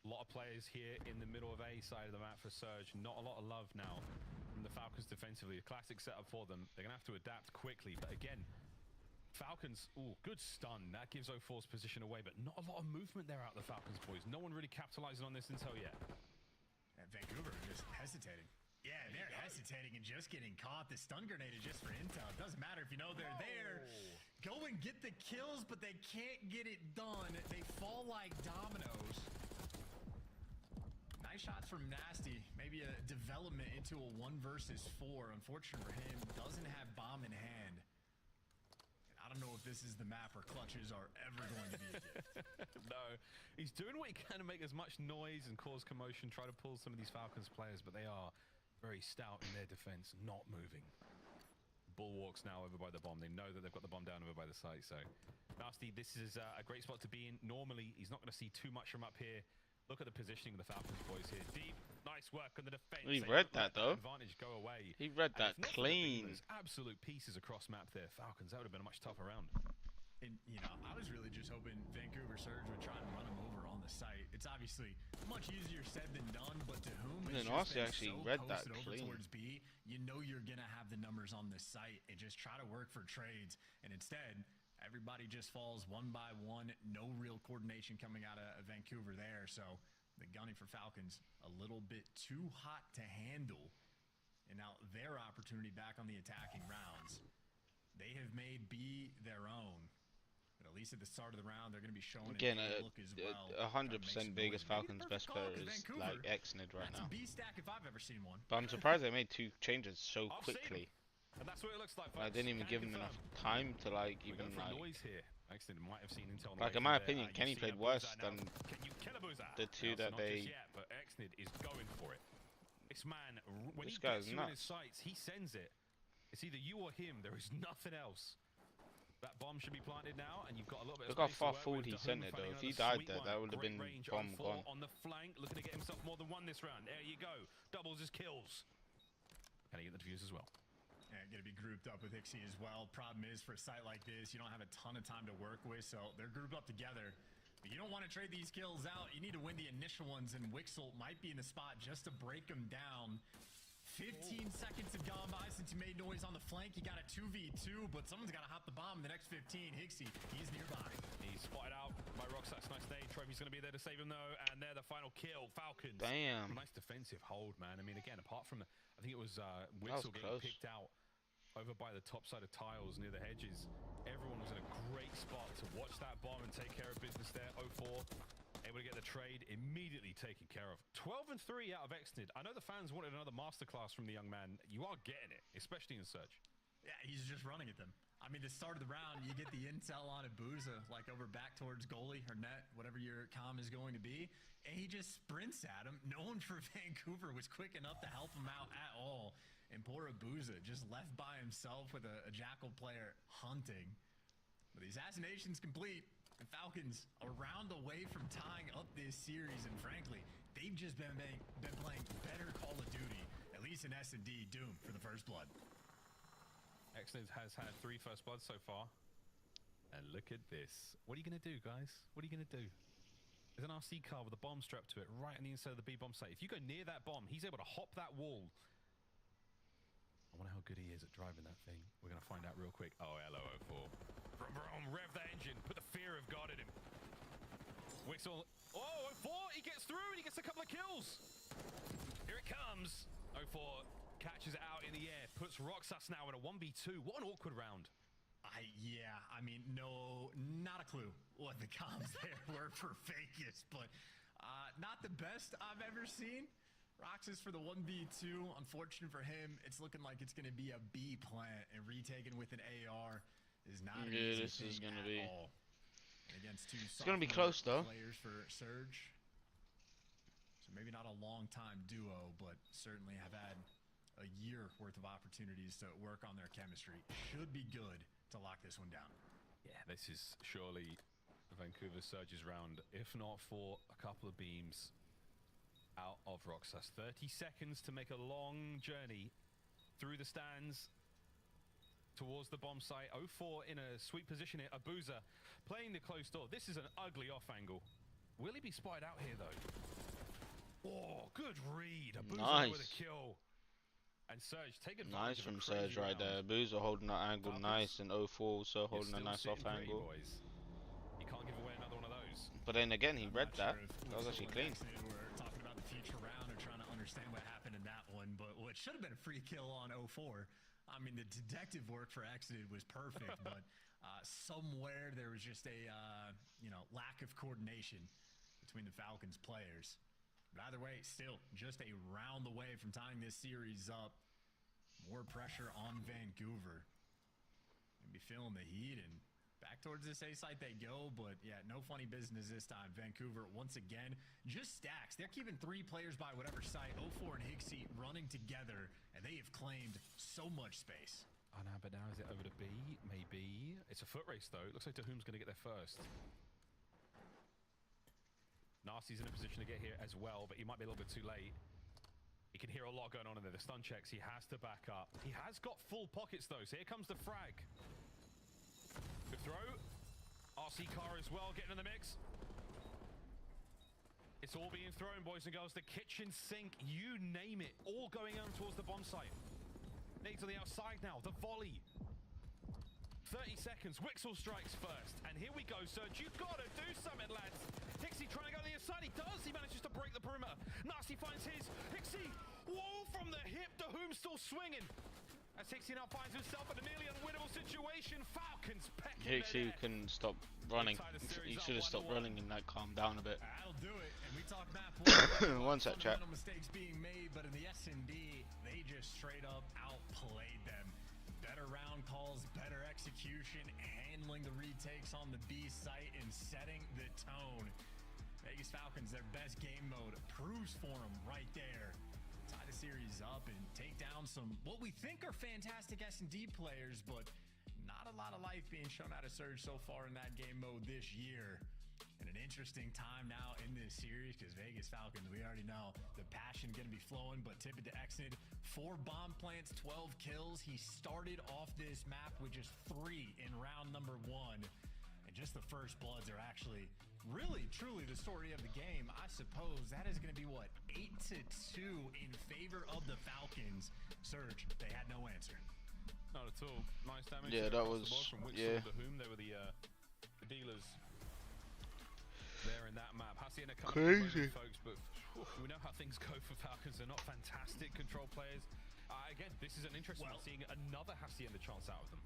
A lot of players here in the middle of A side of the map for Surge. Not a lot of love now from the Falcons defensively. A classic setup for them. They're going to have to adapt quickly. But again, Falcons, ooh, good stun. That gives 0-4's position away, but not a lot of movement there out of the Falcons, boys. No one really capitalizing on this intel yet. And Vancouver just hesitating. Yeah, they're hesitating and just getting caught. The stun grenade is just for intel. It doesn't matter if you know they're there. Go and get the kills, but they can't get it done. They fall like dominoes. Nice shots from Nasty. Maybe a development into a 1 versus 4. Unfortunate for him, doesn't have bomb in hand. And I don't know if this is the map where clutches are ever going to be a gift. No, he's doing what he can to make as much noise and cause commotion, try to pull some of these Falcons players, but they are very stout in their defense, not moving. Bulwarks now over by the bomb. They know that they've got the bomb down over by the site, so Nasty, this is a great spot to be in. Normally, he's not going to see too much from up here. Look at the positioning of the Falcons boys here. Deep, nice work on the defense. He read that though. Advantage go away. He read that clean. There's absolute pieces across map there. Falcons, that would have been a much tougher round. And, you know, I was really just hoping Vancouver Surge would try and run him over on the site. It's obviously much easier said than done, but to whom it's just been actually so read that posted over clean. towards B, you know you're going to have the numbers on the site and just try to work for trades. And instead, everybody just falls one by one. No real coordination coming out of Vancouver there. So the gunning for Falcons, a little bit too hot to handle. And now their opportunity back on the attacking rounds. They have made B their own. But at least at the start of the round, they're going to be showing again, a look as well. 100% Vegas Falcons' best player is like Xnid right now. That's a B stack if I've ever seen one. But I'm surprised they made 2 changes so quickly. And that's what it looks like. I didn't even give him enough time to like even like. Noise here. Xnid might have seen intel. Like in my opinion, Kenny played worse than the 2 that they. Yet, but Xnid is going for it. This man, when This he guy's gets you in his nuts. sights, he sends it. It's either you or him. There is nothing else. That bomb should be planted now, and you've got a little bit of Look how space to far work forward with. he sent it though. If he died there, that would have been bomb gone. On the flank, looking to get himself more than 1 this round. There you go. Doubles his kills. Can he get the defuse as well? Yeah, going to be grouped up with Ixie as well. Problem is, for a site like this, you don't have a ton of time to work with, so they're grouped up together. But you don't want to trade these kills out. You need to win the initial ones, and Wixel might be in the spot just to break them down. 15 seconds have gone by since you made noise on the flank. You got a 2v2, but someone's got to hop the bomb in the next 15. Hixie, he's nearby. He's spotted out by Roxas. Nice nade. Trophy's going to be there to save him, though. And they're the final kill. Falcons. Damn. Nice defensive hold, man. I mean, again, apart from, I think it was Wixel getting picked out over by the top side of tiles near the hedges. Everyone was in a great spot to watch that bomb and take care of business there. 0-4. Able to get the trade immediately taken care of. 12 and 3 out of Exnid. I know the fans wanted another masterclass from the young man. You are getting it, especially in Surge. Yeah, he's just running at them. I mean, the start of the round, you get the intel on Abuza, like over back towards goalie or net, whatever your comm is going to be, and he just sprints at him. No one for Vancouver was quick enough to help him out at all. And poor Abuza just left by himself with a Jackal player hunting. But the assassination's complete. The Falcons a round away from tying up this series, and frankly, they've just been playing better Call of Duty, at least in S&D. Doom for the first blood. Exnid has had 3 first bloods so far. And look at this. What are you going to do, guys? What are you going to do? There's an RC car with a bomb strapped to it right on the inside of the B-bomb site. If you go near that bomb, he's able to hop that wall. I wonder how good he is at driving that thing. We're going to find out real quick. Oh, hello, 04. Rev that engine. Put the fear of God in him. Wixel. Oh, 04. He gets through and he gets a couple of kills. Here it comes. 04 catches it out in the air. Puts Roxas now in a 1v2. What an awkward round. Yeah, I mean, no, not a clue what the comms there were for Vegas, but not the best I've ever seen. Roxas for the 1v2. Unfortunate for him, it's looking like it's going to be a B plant, and retaken with an AR is not an easy this is thing going to at be all. Against two it's going to be close though. Players for Surge. So maybe not a long time duo, but certainly have had a year worth of opportunities to work on their chemistry. Should be good to lock this one down. Yeah, this is surely Vancouver Surge's round, if not for a couple of beams out of Roxas. 30 seconds to make a long journey through the stands towards the bomb site. 04 in a sweet position here. Abuza playing the closed door. This is an ugly off angle. Will he be spotted out here though? Oh, good read. Abuza with a kill. And Surge, take advantage. Nice from Surge right there. Abuza holding that angle nice, and 04 also holding a nice off angle. You can't give away another one of those. But then again, he read that. That was actually clean. We're talking about the future round and trying to understand what happened in that one, but what should have been a free kill on 04. I mean, the detective work for Exodus was perfect, but somewhere there was just a lack of coordination between the Falcons players. But either way, still just a round away from tying this series up. More pressure on Vancouver. Maybe feeling the heat, and back towards this A site they go, but yeah, no funny business this time. Vancouver, once again, just stacks. They're keeping 3 players by whatever site. 04 and Hixie running together, and they have claimed so much space. Oh no, but now is it over to B? Maybe. It's a foot race though. It looks like Tahum's going to get there first. Nasty's in a position to get here as well, but he might be a little bit too late. He can hear a lot going on in there. The stun checks, he has to back up. He has got full pockets though, so here comes the frag. Good throw. RC car as well, getting in the mix. It's all being thrown, boys and girls. The kitchen sink, you name it, all going on towards the bomb site. Nades on the outside now, the volley. 30 seconds, Wixel strikes first. And here we go, Surge. You've got to do something, lads. Hixie trying to go to the inside. He does. He manages to break the perimeter. Nasty finds his. Hixie, whoa, from the hip. Whom still swinging. As Hixie now finds himself in a nearly unwinnable situation. Falcons pecking. Hixie can stop running. He should have stopped running and like calmed down a bit. That'll do it. And we talk map point. One sec, chat. Mistakes being made, but in the S&D, they just straight up outplayed them. Better round calls, better execution, handling the retakes on the B site, and setting the tone. Vegas Falcons, their best game mode, proves for them right there. Tie the series up and take down some, what we think are fantastic S&D players, but not a lot of life being shown out of Surge so far in that game mode this year. And an interesting time now in this series, because Vegas Falcons, we already know the passion going to be flowing, but tip it to Exnid. 4 bomb plants, 12 kills. He started off this map with just 3 in round number 1. And just the first bloods are actually really, truly the story of the game, I suppose. That is going to be, what, 8-2 in favor of the Falcons. Surge, they had no answer. Not at all. Nice damage. Yeah, that across was, the board from Wixel yeah. to whom they were the dealers there in that map. Hacienda coming Crazy. in, folks, but we know how things go for Falcons. They're not fantastic control players. Again, this is an interesting one, seeing another Hacienda chance out of them.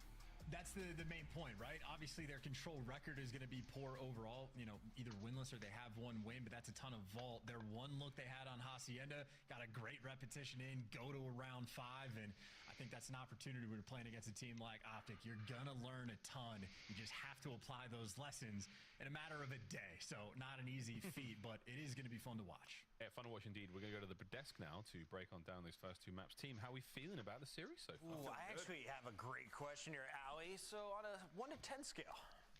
That's the main point, right? Obviously, their control record is going to be poor overall. You know, either winless or they have one win, but that's a ton of vault. Their one look they had on Hacienda got a great repetition in, go to a round 5, and I think that's an opportunity when you're playing against a team like Optic. You're going to learn a ton. You just have to apply those lessons in a matter of a day. So not an easy feat, but it is going to be fun to watch. Yeah, fun to watch indeed. We're going to go to the desk now to break on down those first 2 maps. Team, how are we feeling about the series so far? Ooh, I actually have a great question here, Ali. So on a 1 to 10 scale,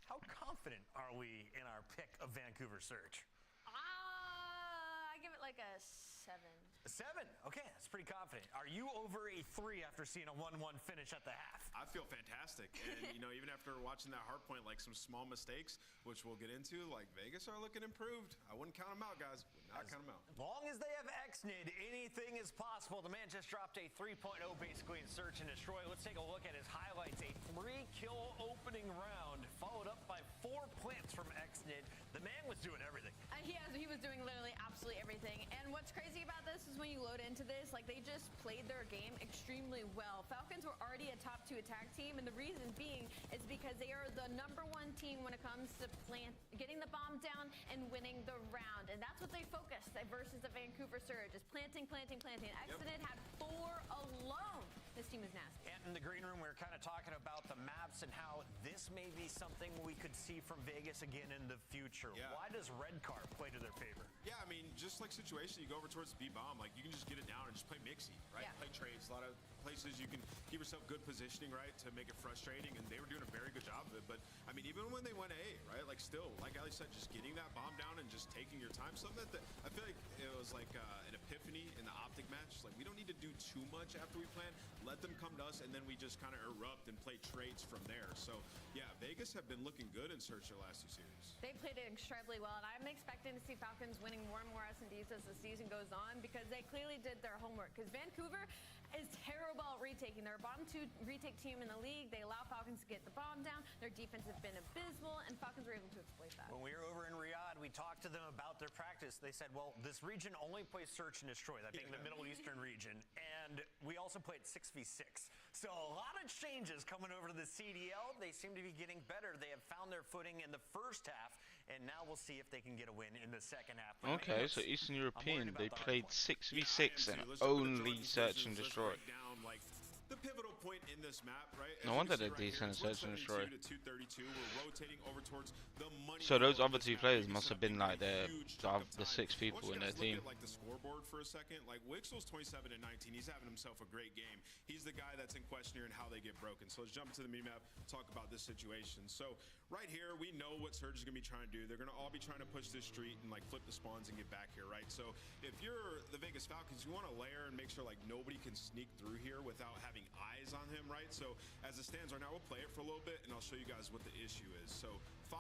how confident are we in our pick of Vancouver Surge? I give it like a 7. A 7? Okay, that's pretty confident. Are you over a 3 after seeing a 1-1 finish at the half? I feel fantastic. And, you know, even after watching that hard point, like some small mistakes, which we'll get into, like Vegas are looking improved. I wouldn't count them out, guys. Would not count them out. As long as they have XNID, anything is possible. The man just dropped a 3.0 basically in Search and Destroy. Let's take a look at his highlights. A 3-kill opening round, followed up by 4 plants from XNID. The man was doing everything. He was doing literally absolutely everything. And what's crazy about this is when you load into this, like they just played their game extremely well. Falcons were already a top 2 attack team, and the reason being is because they are the #1 team when it comes to getting the bomb down and winning the round. And that's what they focused versus the Vancouver Surge, is planting. Exodus had 4 alone. This team is nasty. And in the green room, we were kind of talking about the maps and how this may be something we could see from Vegas again in the future. Yeah. Why does Red Car play to their favor? Yeah, I mean, just like situation, you go over towards the B-bomb, like you can just get it down and just play mixy, right? Yeah. Play trades, a lot of places you can give yourself good positioning, right, to make it frustrating, and they were doing a very good job of it. But, I mean, even when they went A, right, like still, like Ali said, just getting that bomb down and just taking your time, something that I feel like it was like an epiphany in the Optic match. Like, we don't need to do too much after we plan. Let them come to us, and then we just kind of erupt and play trades from there. So, yeah, Vegas have been looking good in Search the last 2 series. They played it incredibly well, and I'm expecting to see Falcons winning more and more S&Ds as the season goes on, because they clearly did their homework. Because Vancouver is terrible at retaking. They're a bottom 2 retake team in the league. They allow Falcons to get the bomb down. Their defense has been abysmal, and Falcons were able to exploit that. When we were over in Riyadh, we talked to them about their practice. They said, well, this region only plays Search and Destroy, that being the Middle Eastern region. And we also played 6v6. So a lot of changes coming over to the CDL. They seem to be getting better. They have found their footing in the first half, and now we'll see if they can get a win in the second half. But Okay, so Eastern European, they played 6v6 and only Search and Destroy. Like the pivotal point in this map, right? No wonder they're decent at Search and Destroy. To 232, we're rotating over towards the money. So those other 2 players must have been like the 6 people in their team. Look at, like the scoreboard for a second. Like Wixel's 27 and 19. He's having himself a great game. He's the guy that's in question here and how they get broken. So let's jump into the mini map, talk about this situation. So right here, we know what Surge is gonna be trying to do. They're gonna all be trying to push this street and like flip the spawns and get back here, right? So if you're the Vegas Falcons, you want to layer and make sure like nobody can sneak through here without having eyes on him, right? So as it stands right now, we'll play it for a little bit and I'll show you guys what the issue is. So 5,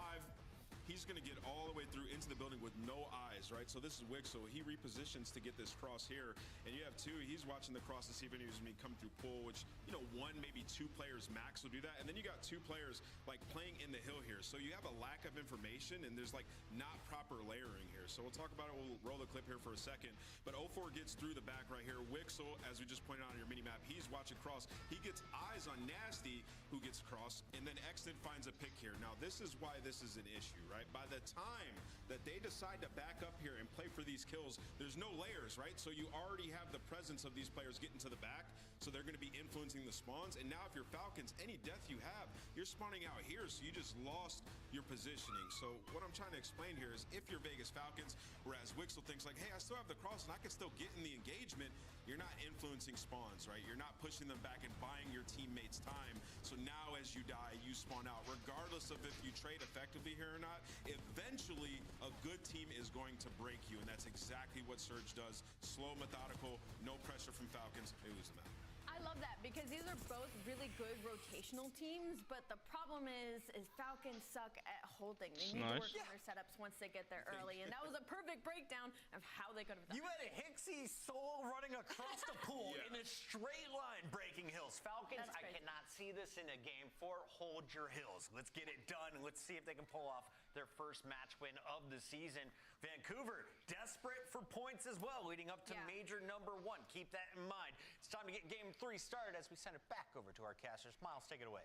he's going to get all the way through into the building with no eyes, right? So this is Wixel. He repositions to get this cross here. And you have 2. He's watching the cross to see if anyone's going to be coming through pool, which, you know, 1, maybe 2 players max will do that. And then you got 2 players, like, playing in the hill here. So you have a lack of information, and there's, like, not proper layering here. So we'll talk about it. We'll roll the clip here for a second. But 04 gets through the back right here. Wixel, as we just pointed out on your mini-map, he's watching cross. He gets eyes on Nasty, who gets cross. And then Exton finds a pick here. Now, this is why this is an issue, right? By the time that they decide to back up here and play for these kills, there's no layers, right? So you already have the presence of these players getting to the back, so they're going to be influencing the spawns. And now if you're Falcons, any death you have, you're spawning out here, so you just lost your positioning. So what I'm trying to explain here is if you're Vegas Falcons, whereas Wixel thinks like, hey, I still have the cross and I can still get in the engagement, you're not influencing spawns, right? You're not pushing them back and buying your teammates time. So now as you die, you spawn out. Regardless of if you trade effectively here or not, eventually a good team is going to break you. And that's exactly what Surge does. Slow, methodical, no pressure from Falcons. They lose the map. I love that because these are both really good rotational teams, but the problem is Falcons suck at whole thing. They It's need to nice. work on their setups once they get there early, and that was a perfect breakdown of how they could have done You had a Hixie solo running across the pool in a straight line breaking hills. Falcons, That's I crazy. cannot see this in a game 4. Hold your hills. Let's get it done. Let's see if they can pull off their first match win of the season. Vancouver, desperate for points as well, leading up to major number 1. Keep that in mind. It's time to get game 3 started as we send it back over to our casters. Miles, take it away.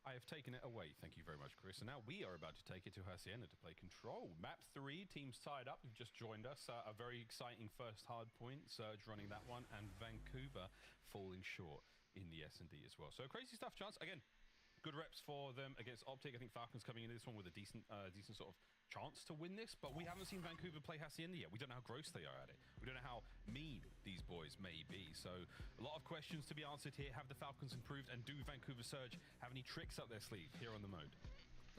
I have taken it away. Thank you very much, Chris. And now we are about to take it to Hacienda to play control. Map 3, teams tied up. You've just joined us. A very exciting first hard point. Surge running that one. And Vancouver falling short in the S&D as well. So crazy stuff, Chance. Again, good reps for them against Optic. I think Falcons coming into this one with a decent sort of chance to win this, but we haven't seen Vancouver play Hacienda yet. We don't know how gross they are at it. We don't know how mean these boys may be. So a lot of questions to be answered here. Have the Falcons improved, and do Vancouver Surge have any tricks up their sleeve here on the mode?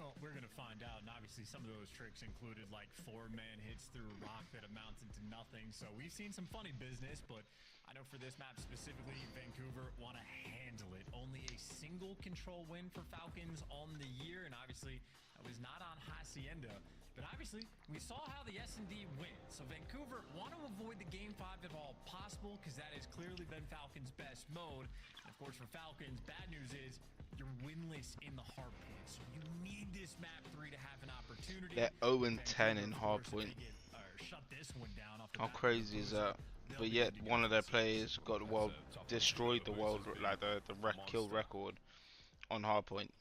Well, we're going to find out, and obviously some of those tricks included like 4-man hits through rock that amounted to nothing. So we've seen some funny business, but I know for this map specifically, Vancouver want to handle it. Only a single control win for Falcons on the year, and obviously that was not on Hacienda. But obviously, we saw how the S&D win. So Vancouver want to avoid the Game 5 if all possible, because that has clearly been Falcons' best mode. And of course, for Falcons, bad news is you're winless in the hardpoint. So you need this map 3 to have an opportunity. They're 0-10 in hardpoint. Shut this one down off the How bat. crazy is that? But yet one of their players got the world, destroyed the world, like the kill record on hardpoint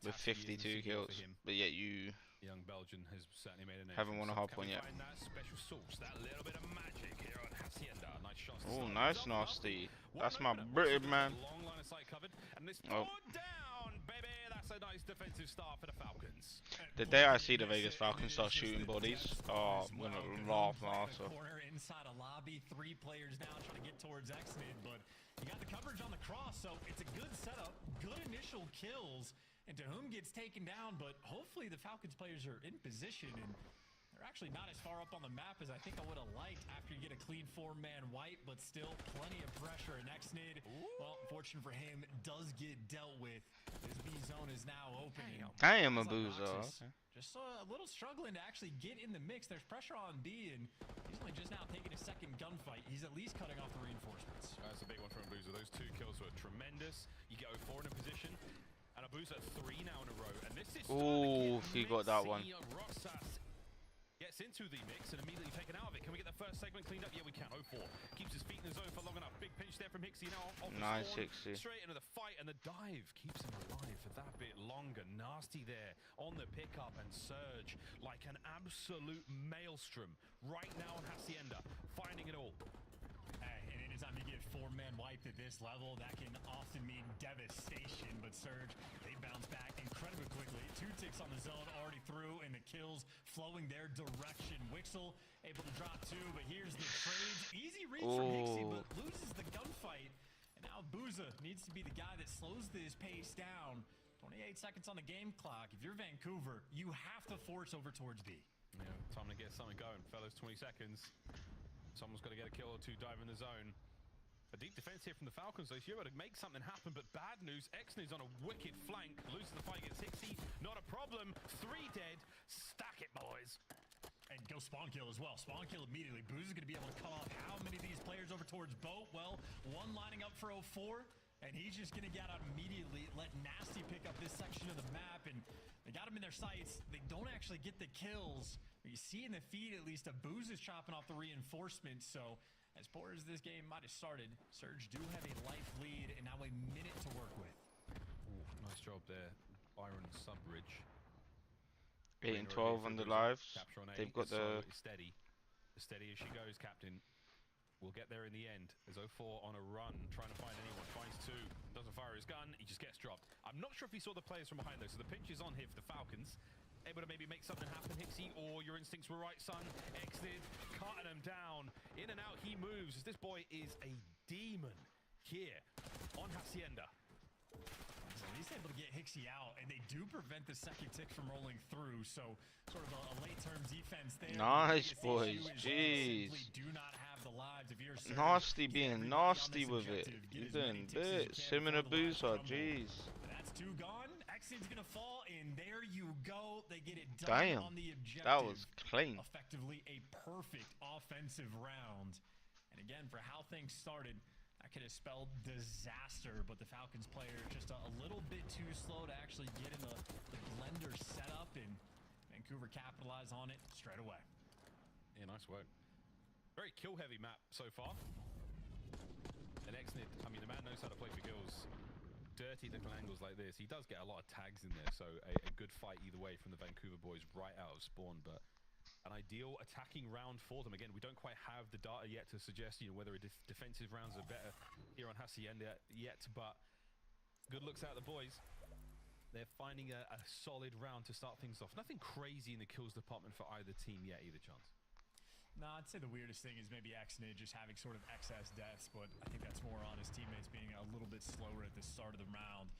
with 52 kills. But yet you Young Belgian has certainly made a name. haven't won a hardpoint yet. Find that special sauce, that little bit of magic here on Hacienda. Nice shots. Oh, nice nasty. That's my British man. Long line of sight covered, and this Oh. down, baby. That's a nice defensive start for the Falcons. The day I see the Vegas Falcons start shooting bodies, oh, I'm gonna laugh my ass off. Corner inside a lobby, 3 players now trying to get towards Xnid, but you got the coverage on the cross, so it's a good setup, good initial kills, and to whom gets taken down, but hopefully the Falcons players are in position, and they're actually not as far up on the map as I think I would have liked after you get a clean 4-man wipe, but still plenty of pressure, and Xnid, well, unfortunate for him, does get dealt with. This B zone is now open. Damn, a boozer. Just a little struggling to actually get in the mix. There's pressure on B, and he's only just now taking a second gunfight. He's at least cutting off the reinforcements. That's a big one from Abuza. Those 2 kills were tremendous. You get 0-4 in a position, and Abuza 3 now in a row. And this is Ooh, he got that one. Roxas gets into the mix and immediately taken out of it. Can we get the first segment cleaned up? Yeah, we can. 0-4. Keeps his feet in the zone for long enough. Big pinch there from Hixie now. Off the Nice, spawn, Hixie. straight into the fight, and the dive keeps him alive for that bit longer. Nasty there on the pickup, and Surge like an absolute maelstrom right now on Hacienda, finding it all. Hey, and anytime you get 4-man wiped at this level, that can often mean devastation. But Surge, they bounce back incredibly quickly. 2 ticks on the zone already through, and the kills flowing their direction. Wixel able to drop 2, but here's the trades. Easy reach from Hixie, but loses the gunfight. And now Booza needs to be the guy that slows this pace down. 28 seconds on the game clock. If you're Vancouver, you have to force over towards B. Yeah, time to get something going, fellas. 20 seconds. Someone's got to get a kill or 2, dive in the zone. A deep defense here from the Falcons, though. So you're able to make something happen, but bad news. Xnid's on a wicked flank. Loses the fight against Hixie. Not a problem. 3 dead. Stack it, boys. And go spawn kill as well. Spawn kill immediately. Booz is going to be able to cut off how many of these players over towards Boat? Well, 1 lining up for 0-4, and he's just going to get out immediately. Let Nasty pick up this section of the map, and they got him in their sights. They don't actually get the kills. But you see in the feed, at least, Booz is chopping off the reinforcements. So as poor as this game might have started, Surge do have a life lead, and now a minute to work with. Ooh, nice job there. Byron Subbridge. 8 and 12 on the lives. They've got the steady. As steady as she goes, Captain. We'll get there in the end. As 0-4 on a run, trying to find anyone. Finds 2, doesn't fire his gun, he just gets dropped. I'm not sure if he saw the players from behind though, so the pinch is on here for the Falcons. Able to maybe make something happen, Hixie, or your instincts were right, son. Xnid cutting him down. In and out he moves, as this boy is a demon here on Hacienda. So he's able to get Hixie out, and they do prevent the second tick from rolling through. So sort of a late-term defense there. Nice, The boys. issue is Jeez. they simply do not have the lives. If you're Surge, Nasty get being everybody on nasty this with it. objective, get You're as many doing ticks as you bits. can Him and before the lives Abuza, crumble. jeez. That's 2 gone. Exit's gonna fall, and there you go. They get it done Damn, on the objective. that was clean. Effectively a perfect offensive round. And again, for how things started, that could have spelled disaster, but the Falcons player just a little bit too slow to actually get in the blender setup, and Vancouver capitalized on it straight away. Yeah, nice work. Very kill-heavy map so far. And Exnid, I mean, the man knows how to play for kills. Dirty little angles like this. He does get a lot of tags in there, so a good fight either way from the Vancouver boys right out of spawn, but an ideal attacking round for them. Again, we don't quite have the data yet to suggest, you know, whether defensive rounds are better here on Hacienda yet, but good looks out of the boys. They're finding a solid round to start things off. Nothing crazy in the kills department for either team yet, either chance. No, I'd say the weirdest thing is maybe Exnid just having sort of excess deaths, but I think that's more on his teammates being a little bit slower at the start of the round.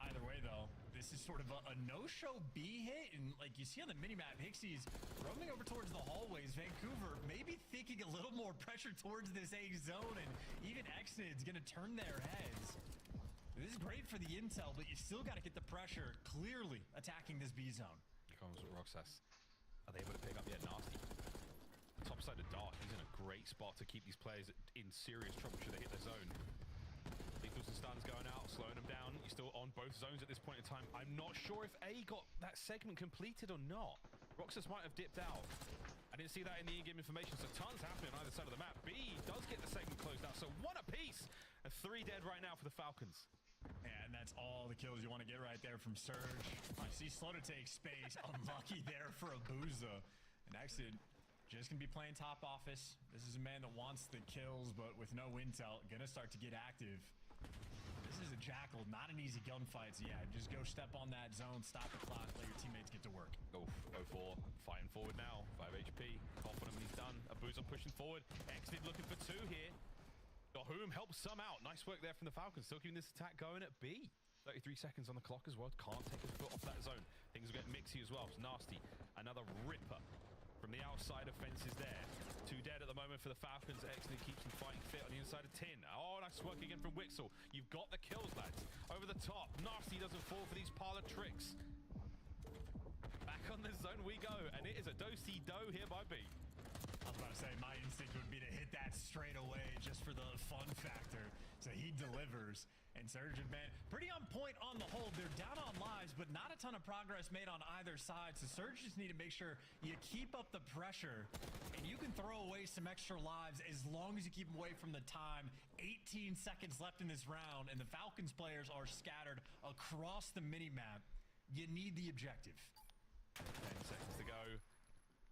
Either way, though, this is sort of a no-show B hit, and like you see on the minimap, Hixie's roaming over towards the hallways. Vancouver maybe thinking a little more pressure towards this A zone, and even Exnid's gonna turn their heads. This is great for the intel, but you still got to get the pressure clearly attacking this B zone. Here comes Roxas. Are they able to pick up yet? Nasty. Top side of Dark, he's in a great spot to keep these players in serious trouble should they hit their zone. Lethals and stuns going out, slowing them down. You're still on both zones at this point in time. I'm not sure if A got that segment completed or not. Roxas might have dipped out. I didn't see that in the in-game information, so tons happening on either side of the map. B does get the segment closed out, so one apiece. And 3 dead right now for the Falcons. Yeah, and that's all the kills you want to get right there from Surge. I see slow to take space. Unlucky there for Abuza. And actually, just gonna be playing top office. This is a man that wants the kills, but with no intel, gonna start to get active. This is a Jackal, not an easy gunfight. So yeah, just go step on that zone, stop the clock, let your teammates get to work. Oh, 0-4, fighting forward now. 5 HP, confident when he's done. Abuza pushing forward. Exnid looking for 2 here. Whom helps some out. Nice work there from the Falcons. Still keeping this attack going at B. 33 seconds on the clock as well. Can't take his foot off that zone. Things will get mixy as well. It's Nasty. Another ripper from the outside of fences there. 2 dead at the moment for the Falcons. Exnid keeps them fighting fit on the inside of Tin. Oh, nice work again from Wixel. You've got the kills, lads. Over the top. Nasty doesn't fall for these parlor tricks. Back on the zone we go. And it is a do-si-do here by B. I was about to say, my instinct would be to hit that straight away just for the fun factor. So he delivers. And Surgeon, man, pretty on point on the whole. They're down on lives, but not a ton of progress made on either side. So Surgeons need to make sure you keep up the pressure. And you can throw away some extra lives as long as you keep them away from the time. 18 seconds left in this round, and the Falcons players are scattered across the minimap. You need the objective. 10 seconds to go.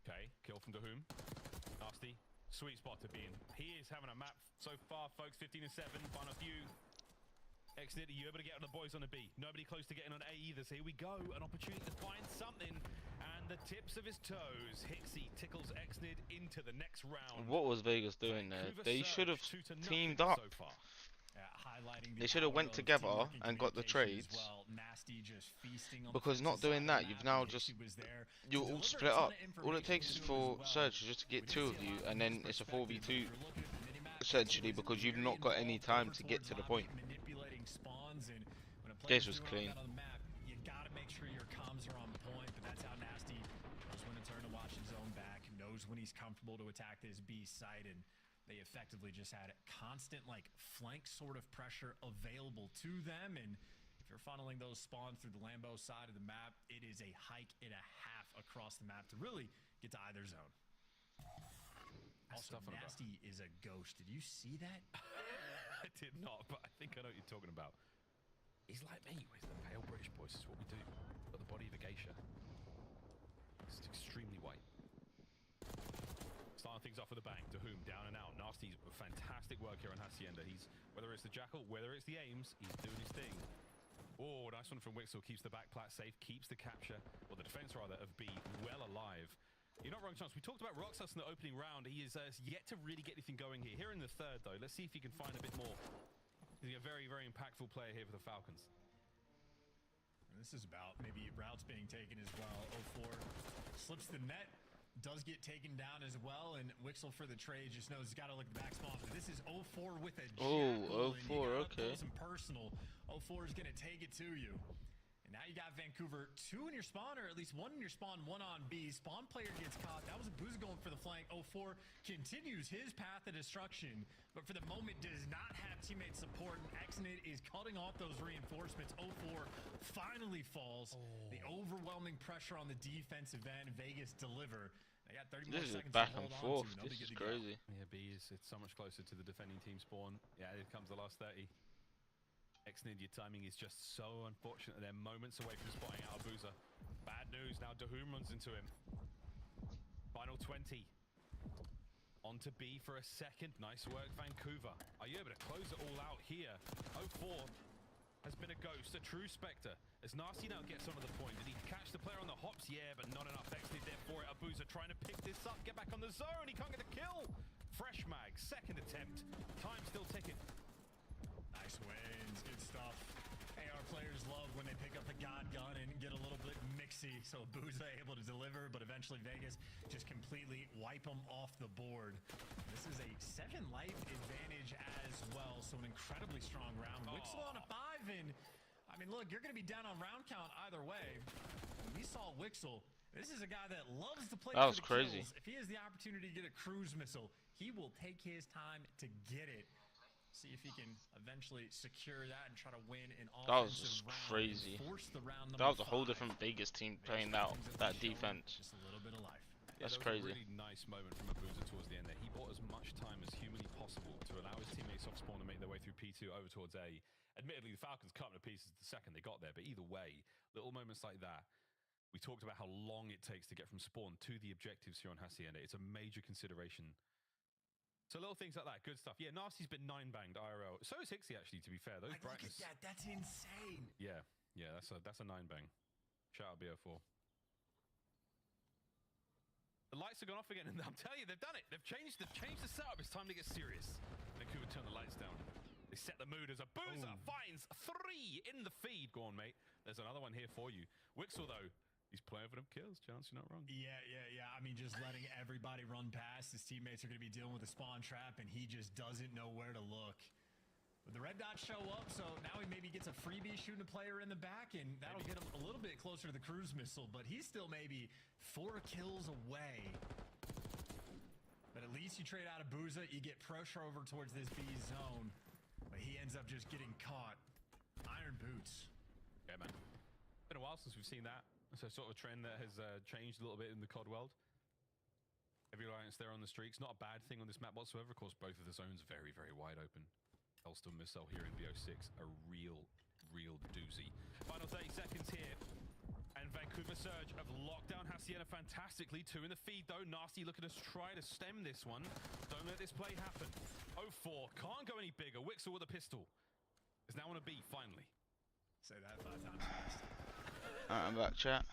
Okay, kill from Dahum. Nasty. Sweet spot to be in. He is having a map so far, folks. 15 and 7. Final few. Exnid, are you able to get on the boys on the B? Nobody close to getting on A either. So here we go. An opportunity to find something. And the tips of his toes. Hixie tickles Exnid into the next round. What was Vegas doing there? They should have teamed up. So far. They should have went together and got the trades. Because not doing that, you've now just... You're all split up. All it takes is for Surge just to get 2 of you, and then it's a 4v2, essentially, because you've not got any time to get to the point. This was clean. You gotta make sure your comms are on point, but that's how Nasty knows when to turn to watch his own back, knows when he's comfortable to attack this B site, and they effectively just had constant like flank sort of pressure available to them. And if you're funneling those spawns through the Lambo side of the map, it is a hike and a half across the map to really get to either zone. Also, Nasty is a ghost. Did you see that? I did not, but I think I know what you're talking about. He's like me, with the pale British boys. This is what we do. Got the body of a geisha. It's extremely white. Starting things off with a bang. Dahum down and out. Nasty's fantastic work here on Hacienda. He's, whether it's the Jackal, whether it's the Aims, he's doing his thing. Oh, nice one from Wixel. Keeps the back plat safe, keeps the capture, or the defense rather, of B well alive. You're not wrong, Chance. We talked about Roxas in the opening round. He is yet to really get anything going here. Here in the third, though, let's see if he can find a bit more. He's a very, very impactful player here for the Falcons. This is about maybe routes being taken as well. 0-4 slips the net. Does get taken down as well, and Wixel for the trade just knows he's got to look at the back spawn. But this is 0-4 with a Jackal. Oh, 0-4, okay. Some personal. 0-4 is going to take it to you. And now you got Vancouver 2 in your spawn, or at least 1 in your spawn, 1 on B. Spawn player gets caught. That was Abuza going for the flank. 04 continues his path of destruction, but for the moment does not have teammate support. And Exnid is cutting off those reinforcements. 04 finally falls. The overwhelming pressure on the defensive end. Vegas deliver. They got 30 more seconds back to and hold forth. on to. This is crazy. Yeah, B is it's so much closer to the defending team spawn. Yeah, here comes the last 30. Exnid, your timing is just so unfortunate. They're moments away from spotting out Abuza. Bad news, now Dahum runs into him. Final 20. On to B for a second. Nice work, Vancouver. Are you able to close it all out here? 04 has been a ghost, a true spectre. As Nasty now gets onto the point. Did he catch the player on the hops? Yeah, but not enough. Exnid there for it. Abuza trying to pick this up, get back on the zone. He can't get the kill. Fresh mag, second attempt. Time still ticking. Nice wins, good stuff. AR players love when they pick up the God gun and get a little bit mixy. So Abuza able to deliver, but eventually Vegas just completely wipe them off the board. This is a 7 life advantage as well, so an incredibly strong round. Wixel on a 5, and I mean, look, you're going to be down on round count either way. We saw Wixel. This is a guy that loves to play for the crazy. kills. If he has the opportunity to get a cruise missile, he will take his time to get it. See if he can eventually secure that and try to win an offensive round. Crazy. Force the round That was a whole 5. different Vegas team playing that defense. Just a little bit of life. That's that was crazy. a really nice moment from Abuza towards the end there. He bought as much time as humanly possible to allow his teammates off spawn to make their way through P2 over towards A. Admittedly, the Falcons cut him to pieces the second they got there, but either way, little moments like that. We talked about how long it takes to get from spawn to the objectives here on Hacienda. It's a major consideration. So little things like that, good stuff. Yeah, Nasty's been 9-banged IRL. So is Hixie, actually, to be fair. Those brightness. Look at that, that's insane. Yeah, that's a 9-bang. Shout out BO4. The lights have gone off again, and I'm telling you, they've done it. They've changed the setup. It's time to get serious. Vancouver turn the lights down. They set the mood as Abuza finds 3 in the feed. Go on, mate. There's another one here for you. Wixel, though. He's playing for them kills, Chance, you're not wrong. Yeah. I mean, just letting everybody run past. His teammates are going to be dealing with a spawn trap, and he just doesn't know where to look. But the red dots show up, so now he maybe gets a freebie shooting a player in the back, and that'll get him a little bit closer to the cruise missile, but he's still maybe 4 kills away. But at least you trade out of Abuza, you get pressure over towards this B zone, but he ends up just getting caught. Iron boots. Yeah, man. Been a while since we've seen that. So sort of a trend that has changed a little bit in the COD world. Every alliance there on the streaks. Not a bad thing on this map whatsoever. Of course, both of the zones very, very wide open. Hellstorm Missile here in BO6. A real doozy. Final 30 seconds here. And Vancouver Surge have locked down Hacienda fantastically. 2 in the feed, though. Nasty looking to try to stem this one. Don't let this play happen. 04 can't go any bigger. Wixel with a pistol. Is now on a B, finally. Say that 5 times fast. I'm back, chat.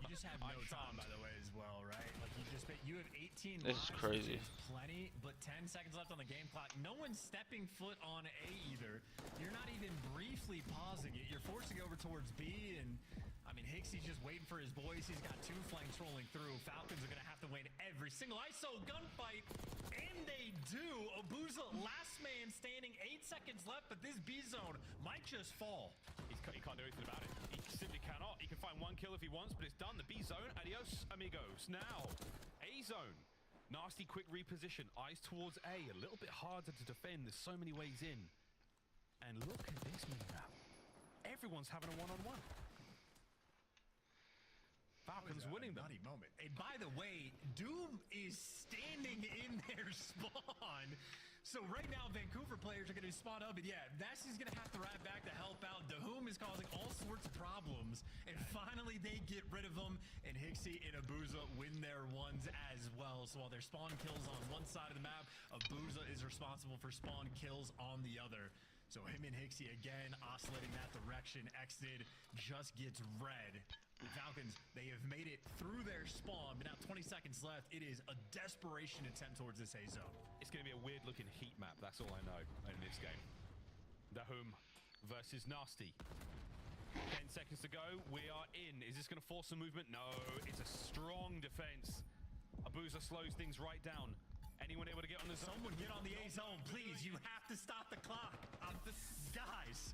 You just have no time, by the way, as well, right? Like you have 18 This is lives, crazy. which is plenty, but 10 seconds left on the game clock. No one's stepping foot on A either. You're not even briefly pausing it. You're forced to go over towards B, and I mean, Hixie's just waiting for his boys. He's got 2 flanks rolling through. Falcons are gonna have to win every single ISO gunfight, and they do. Abuza, last man standing, 8 seconds left, but this B zone might just fall. He can't do anything about it. He simply cannot. He can find 1 kill if he wants, but it's done. The B zone, adios, amigos. Now, A zone. Nasty quick reposition. Eyes towards A. A little bit harder to defend. There's so many ways in. And look at this map. Everyone's having a one-on-one. Falcons winning them. Nutty moment. And by the way, Doom is standing in their spawn. So right now, Vancouver players are going to spawn up, and yeah, Nasty's going to have to ride back to help out. Dahum is causing all sorts of problems, and finally they get rid of them, and Hixie and Abuza win their ones as well. So while their spawn kills on one side of the map, Abuza is responsible for spawn kills on the other. So him and Hixie again oscillating that direction. Exnid just gets red. The Falcons, they have made it through their spawn, but now 20 seconds left. It is a desperation attempt towards this A zone. It's going to be a weird-looking heat map. That's all I know in this game. Dahum versus Nasty. 10 seconds to go. We are in. Is this going to force some movement? No. It's a strong defense. Abuza slows things right down. Anyone able to get on the zone? Someone get on the A zone, please. You have to stop the clock. Guys.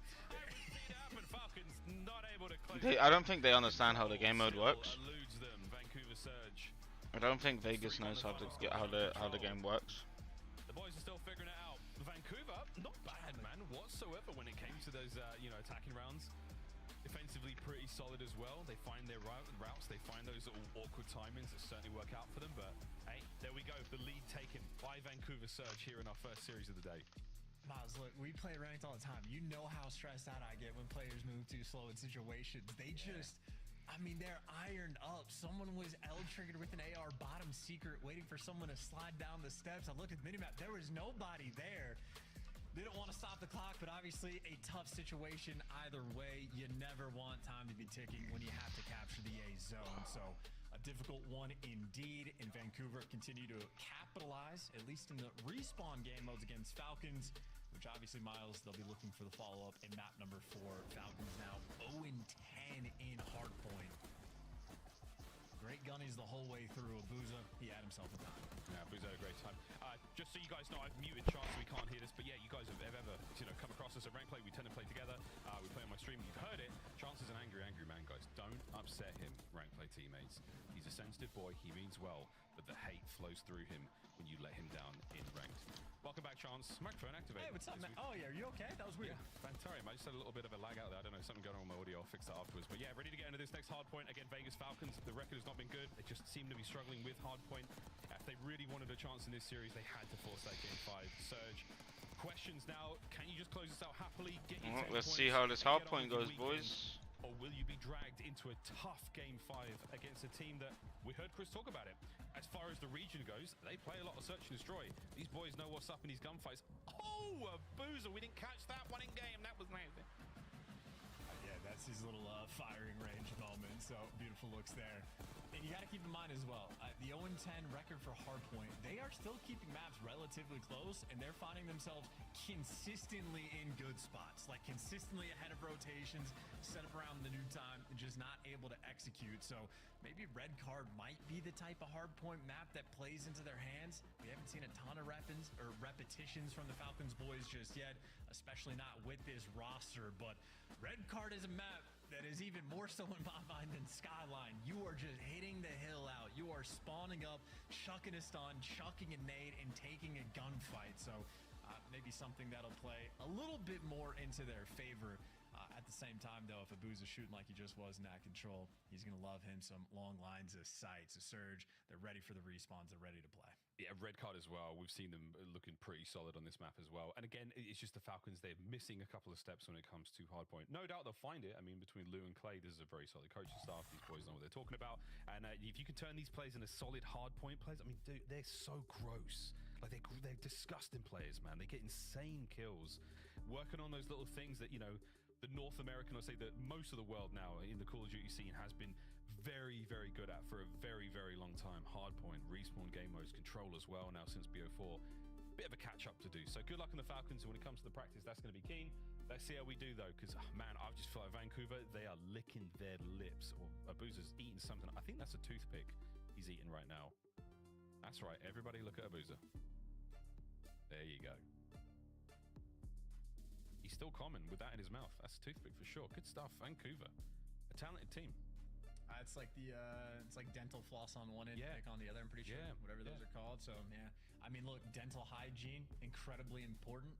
Falcons not able to close. I don't think they understand how the game mode works. Eludes them. Vancouver Surge. I don't think Vegas knows how the game works. The boys are still figuring it out. Vancouver, not bad, man, whatsoever when it came to those, attacking rounds. Defensively pretty solid as well. They find their routes. They find those little awkward timings that certainly work out for them. But hey, there we go. The lead taken by Vancouver Surge here in our first series of the day. Miles, look, we play ranked all the time. You know how stressed out I get when players move too slow in situations. They just, I mean, they're ironed up. Someone was L-triggered with an AR bottom secret waiting for someone to slide down the steps. I looked at the minimap. There was nobody there. They don't want to stop the clock, but obviously a tough situation either way. You never want time to be ticking when you have to capture the A zone. So a difficult one indeed. And Vancouver continue to capitalize, at least in the respawn game modes against Falcons, which obviously, Miles, they'll be looking for the follow-up in map number 4. Falcons now 0-10 in hardpoint. Great gunnies the whole way through. Abuza, he had himself a time. Yeah, Abuza had a great time. Just so you guys know, I've muted Chance so we can't hear this, but yeah, you guys have ever come across us at Rank Play. We tend to play together. We play on my stream. You've heard it. Chance is an angry man, guys. Don't upset him, Rank Play teammates. He's a sensitive boy. He means well, but the hate flows through him when you let him down in ranked. Welcome back, Chance. Microphone activated. Hey, what's up, man? Oh, yeah, are you okay? That was weird. Yeah, Partyyy. I just had a little bit of a lag out there. I don't know, something going on with my audio. I'll fix that afterwards. But yeah, ready to get into this next hard point. Again, Vegas Falcons, the record has not been good. They just seem to be struggling with hard point. If they really wanted a chance in this series, they had to force that game 5. Surge. Questions now. Can you just close this out happily? Get your Let's see how this hard point goes, boys. Or will you be dragged into a tough game 5 against a team that we heard Chris talk about it? As far as the region goes, they play a lot of search and destroy. These boys know what's up in these gunfights. Oh, a boozer. We didn't catch that one in game. That was nice. Yeah, that's his little firing range moment. So beautiful looks there. And you got to keep in mind as well, the 0-10 record for hardpoint, they are still keeping maps relatively close, and they're finding themselves consistently in good spots, like consistently ahead of rotations, set up around the new time, and just not able to execute. So maybe red card might be the type of hardpoint map that plays into their hands. We haven't seen a ton of repetitions from the Falcons boys just yet, especially not with this roster, but red card is a map that is even more so in my mind than Skyline. You are just hitting the hill out. You are spawning up, chucking a stun, chucking a nade, and taking a gunfight. So maybe something that'll play a little bit more into their favor. At the same time, though, if Abuza's shooting like he just was in that control, he's going to love him some long lines of sights. A Surge, they're ready for the respawns. They're ready to play. Yeah, red card as well. We've seen them looking pretty solid on this map as well. And again, it's just the Falcons. They're missing a couple of steps when it comes to hardpoint. No doubt they'll find it. I mean, between Lou and Clay, this is a very solid coaching staff. These boys know what they're talking about. And if you can turn these players into solid hardpoint players, I mean, dude, they're so gross. Like, they're disgusting players, man. They get insane kills. Working on those little things that, the North American, I'll say that most of the world now in the Call of Duty scene has been very, very good at for a very, very long time. Hardpoint, respawn game modes, control as well now since BO4. Bit of a catch-up to do. So good luck on the Falcons, and when it comes to the practice, that's going to be keen. Let's see how we do, though, because, man, I just feel like Vancouver, they are licking their lips. Or Abuza's eating something. I think that's a toothpick he's eating right now. That's right. Everybody look at Abuza. There you go. He's still common with that in his mouth. That's a toothpick for sure. Good stuff. Vancouver. A talented team. It's like it's like dental floss on one end, Yeah. pick on the other. I'm pretty sure, Yeah. whatever those are called. So yeah, I mean, look, dental hygiene incredibly important.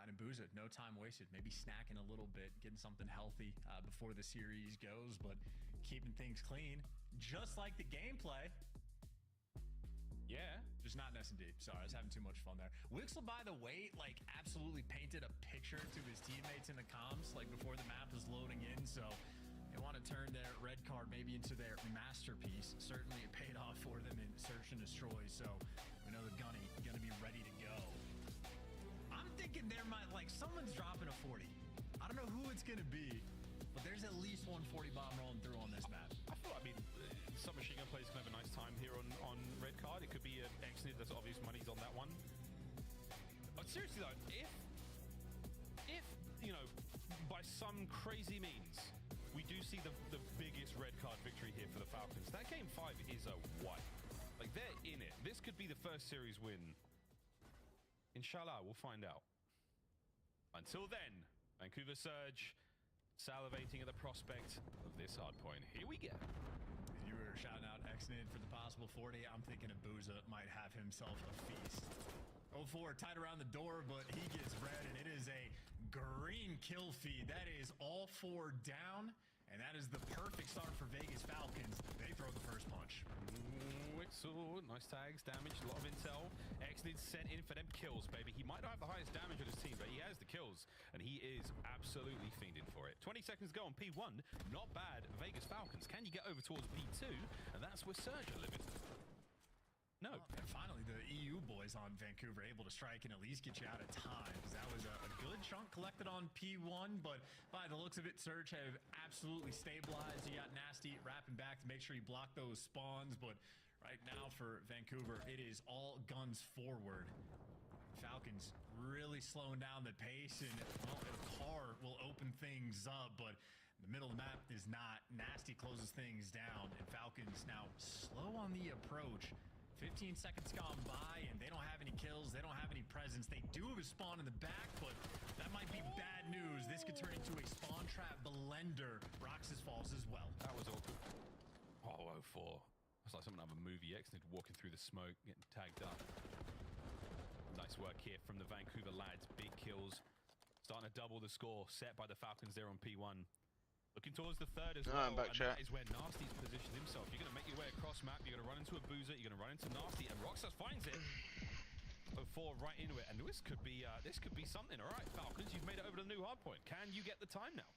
And Abuza, no time wasted. Maybe snacking a little bit, getting something healthy before the series goes, but keeping things clean, just like the gameplay. Yeah. Just not in S&D. Sorry, I was having too much fun there. Wixel, by the way, like absolutely painted a picture to his teammates in the comms, like before the map was loading in. So they want to turn their red card maybe into their masterpiece. Certainly it paid off for them in Search and Destroy. So we know the Gunny gonna be ready to go. I'm thinking there might, like, someone's dropping a 40. I don't know who it's gonna be, but there's at least one 40 bomb rolling through on this map. I feel, some machine gun players can have a nice time here on red card. It could be an Exnid. There's obvious money's on that one. But seriously though, if by some crazy means we do see the biggest red card victory here for the Falcons, that game 5 is a wipe. Like, they're in it. This could be the first series win. Inshallah, we'll find out. Until then, Vancouver Surge salivating at the prospect of this hard point. Here we go. You were shouting out Xnid for the possible 40. I'm thinking Abuza might have himself a feast. 0-4 tied around the door, but he gets red, and it is a green kill feed. That is all 4 down, and that is the perfect start for Vegas Falcons. They throw the first punch. Wixel, nice tags, damage, a lot of intel. Xnid sent in for them kills, baby. He might not have the highest damage on his team, but he has the kills, and he is absolutely fiending for it. 20 seconds to go on P1. Not bad. Vegas Falcons. Can you get over towards P2? And that's where Surge are living. No. And finally, the EU boys on Vancouver able to strike and at least get you out of time. That was a good chunk collected on P1, but by the looks of it, Surge have absolutely stabilized. You got Nasty wrapping back to make sure you block those spawns, but right now for Vancouver, it is all guns forward. Falcons really slowing down the pace, and well, a car will open things up, but the middle of the map is not. Nasty closes things down, and Falcons now slow on the approach. 15 seconds gone by, and they don't have any kills. They don't have any presence. They do have a spawn in the back, but that might be bad news. This could turn into a spawn trap blender. Roxas falls as well. That was awkward. Oh, 0-4. It's like something out of a movie. Xnid walking through the smoke, getting tagged up. Nice work here from the Vancouver lads. Big kills. Starting to double the score set by the Falcons there on P1. Looking towards the third as well, I'm back, and chat. that is where Nasty's positioned himself. You're going to make your way across map, you're going to run into a Boozer, you're going to run into Nasty, and Roxas finds it. 0-4 right into it, and this could be something. All right, Falcons, you've made it over to the new hard point. Can you get the time now?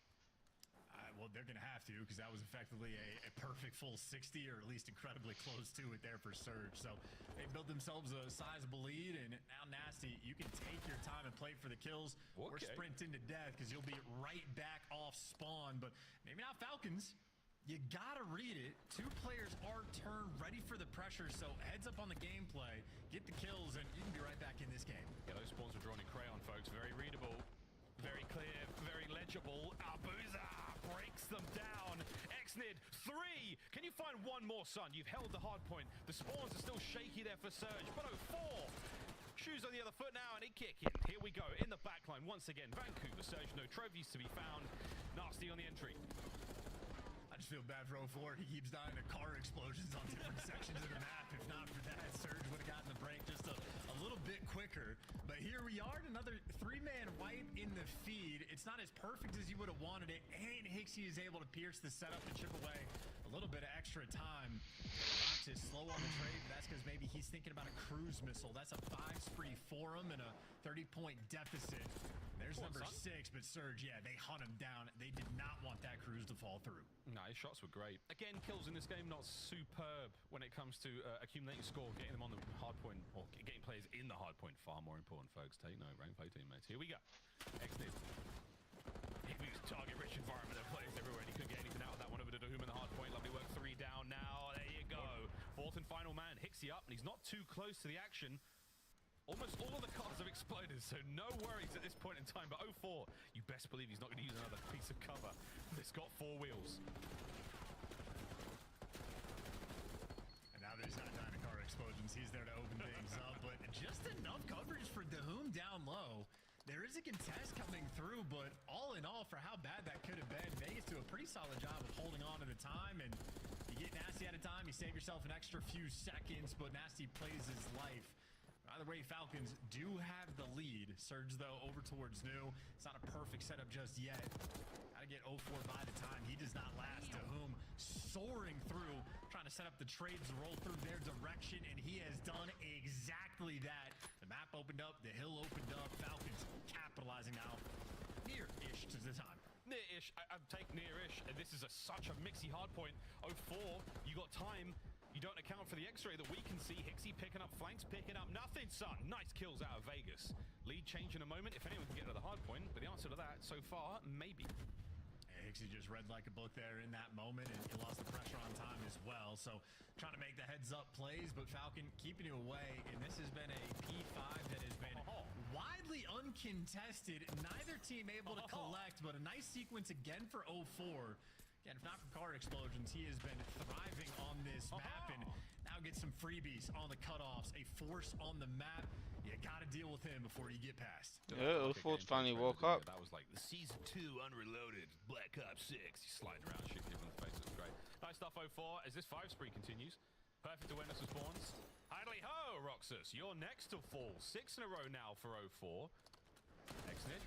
Well, they're going to have to, because that was effectively a perfect full 60, or at least incredibly close to it there for Surge. So they built themselves a sizable lead, and now Nasty, you can take your time and play for the kills, or sprint into death, because you'll be right back off spawn. But maybe not Falcons. You gotta read it. 2 players are turned, ready for the pressure, so heads up on the gameplay, get the kills, and you can be right back in this game. Yeah, those spawns are drawn in crayon, folks. Very readable, very clear, very legible. Abuza breaks them down. Xnid, 3. Can you find one more, son? You've held the hard point. The spawns are still shaky there for Surge, but 0-4. Shoes on the other foot now, and he kick it. Here we go, in the backline once again. Vancouver Surge, no trophies to be found. Nasty on the entry. I just feel bad for 0-4. He keeps dying to car explosions on different sections of the map. If not for that, Surge would have gotten the break just a little bit quicker. But here we are, another 3-man wipe in the feed. It's not as perfect as you would have wanted it, and Hixie is able to pierce the setup and chip away a little bit of extra time. Rox is slow on the trade, but that's because maybe he's thinking about a cruise missile. That's a 5 spree for him and a 30-point deficit. There's number 6, but Surge, yeah, they hunt him down. They did not want that cruise to fall through. No, his shots were great. Again, kills in this game not superb when it comes to accumulating score, getting them on the hard point, or getting players in the hard point. Far more important, folks. Take note, rank play teammates. Here we go. Xnid. He was target-rich environment. There players everywhere, and he couldn't get anything out of that one over to Doom in the hard point. Lovely work. 3 down now. There you go. 4th and final man. Hixie up, and he's not too close to the action. Almost all of the cars have exploded, so no worries at this point in time. But 0-4, you best believe he's not going to use another piece of cover. It's got 4 wheels. And now there's not dying to car explosions. He's there to open things up, but just enough coverage for Dahoom down low. There is a contest coming through, but all in all, for how bad that could have been, Vegas do a pretty solid job of holding on to the time, and you get Nasty out of time, you save yourself an extra few seconds, but Nasty plays his life. Either way, Falcons do have the lead. Surge, though, over towards New. It's not a perfect setup just yet. Gotta get 0-4 by the time. He does not last. Dahoom soaring through, trying to set up the trades to roll through their direction, and he has done exactly that. The map opened up, the hill opened up. Falcons capitalizing now. Near-ish to the time. Near-ish. I'd take near-ish. And this is such a mixy hard point. 0-4, you got time. You don't account for the X-ray that we can see. Hixie picking up flanks, picking up nothing, son. Nice kills out of Vegas. Lead change in a moment if anyone can get to the hard point, but the answer to that so far, maybe. Hixie just read like a book there in that moment, and he lost the pressure on time as well. So trying to make the heads-up plays, but Falcon keeping you away, and this has been a P5 that has been widely uncontested. Neither team able to collect, but a nice sequence again for 0-4. Again, if not for car explosions, he has been thriving on this map, and now gets some some freebies on the cutoffs, a force on the map. You got to deal with him before you get past. Yeah, Thoughts finally woke up. That was like the Season 2 Unreloaded, Black Ops 6. He's sliding around, shooting people in the face. It's great. Nice stuff, 04, as this 5 spree continues. Perfect awareness of spawns. Idly ho, Roxas, you're next to fall. 6 in a row now for 04. Exnid,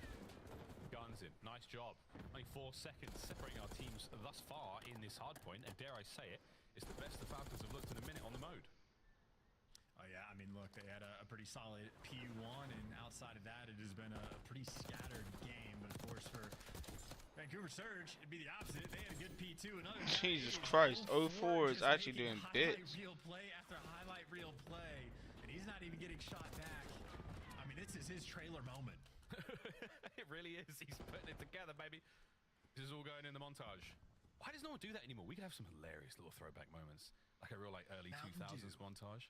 guns in. Nice job. Only 4 seconds separating our teams thus far in this hard point, and dare I say it, it's the best the Falcons have looked in a minute on the mode. Oh, yeah, I mean, look, they had a pretty solid P1, and outside of that, it has been a pretty scattered game. But, of course, for Vancouver Surge, it'd be the opposite. They had a good P2. Another Jesus Christ, 04 is actually doing bits. Reel play after highlight reel play, and he's not even getting shot back. I mean, this is his trailer moment. It really is. He's putting it together, baby. This is all going in the montage. Why does no one do that anymore? We could have some hilarious little throwback moments, like a real early 2000s montage.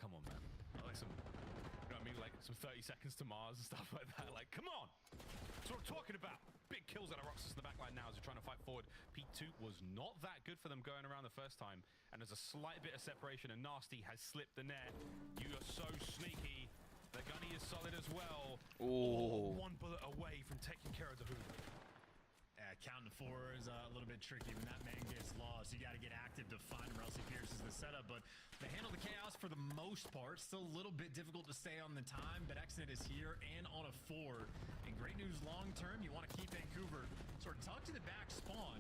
Come on, man. Like some, you know what I mean? Like some 30 seconds to Mars and stuff like that. Like, come on. That's what I'm talking about. Big kills out of Roxas in the backline now as they're trying to fight forward. P2 was not that good for them going around the first time. And there's a slight bit of separation, and Nasty has slipped the net. You are so sneaky. The gunny is solid as well. Oh. 1 bullet away from taking care of the hoop. Counting to 4 is a little bit tricky when that man gets lost. You got to get active to find him, or else he pierces the setup. But they handle the chaos for the most part. Still a little bit difficult to stay on the time, but Exnet is here and on a 4. And great news long term, you want to keep Vancouver sort of tucked to the back spawn.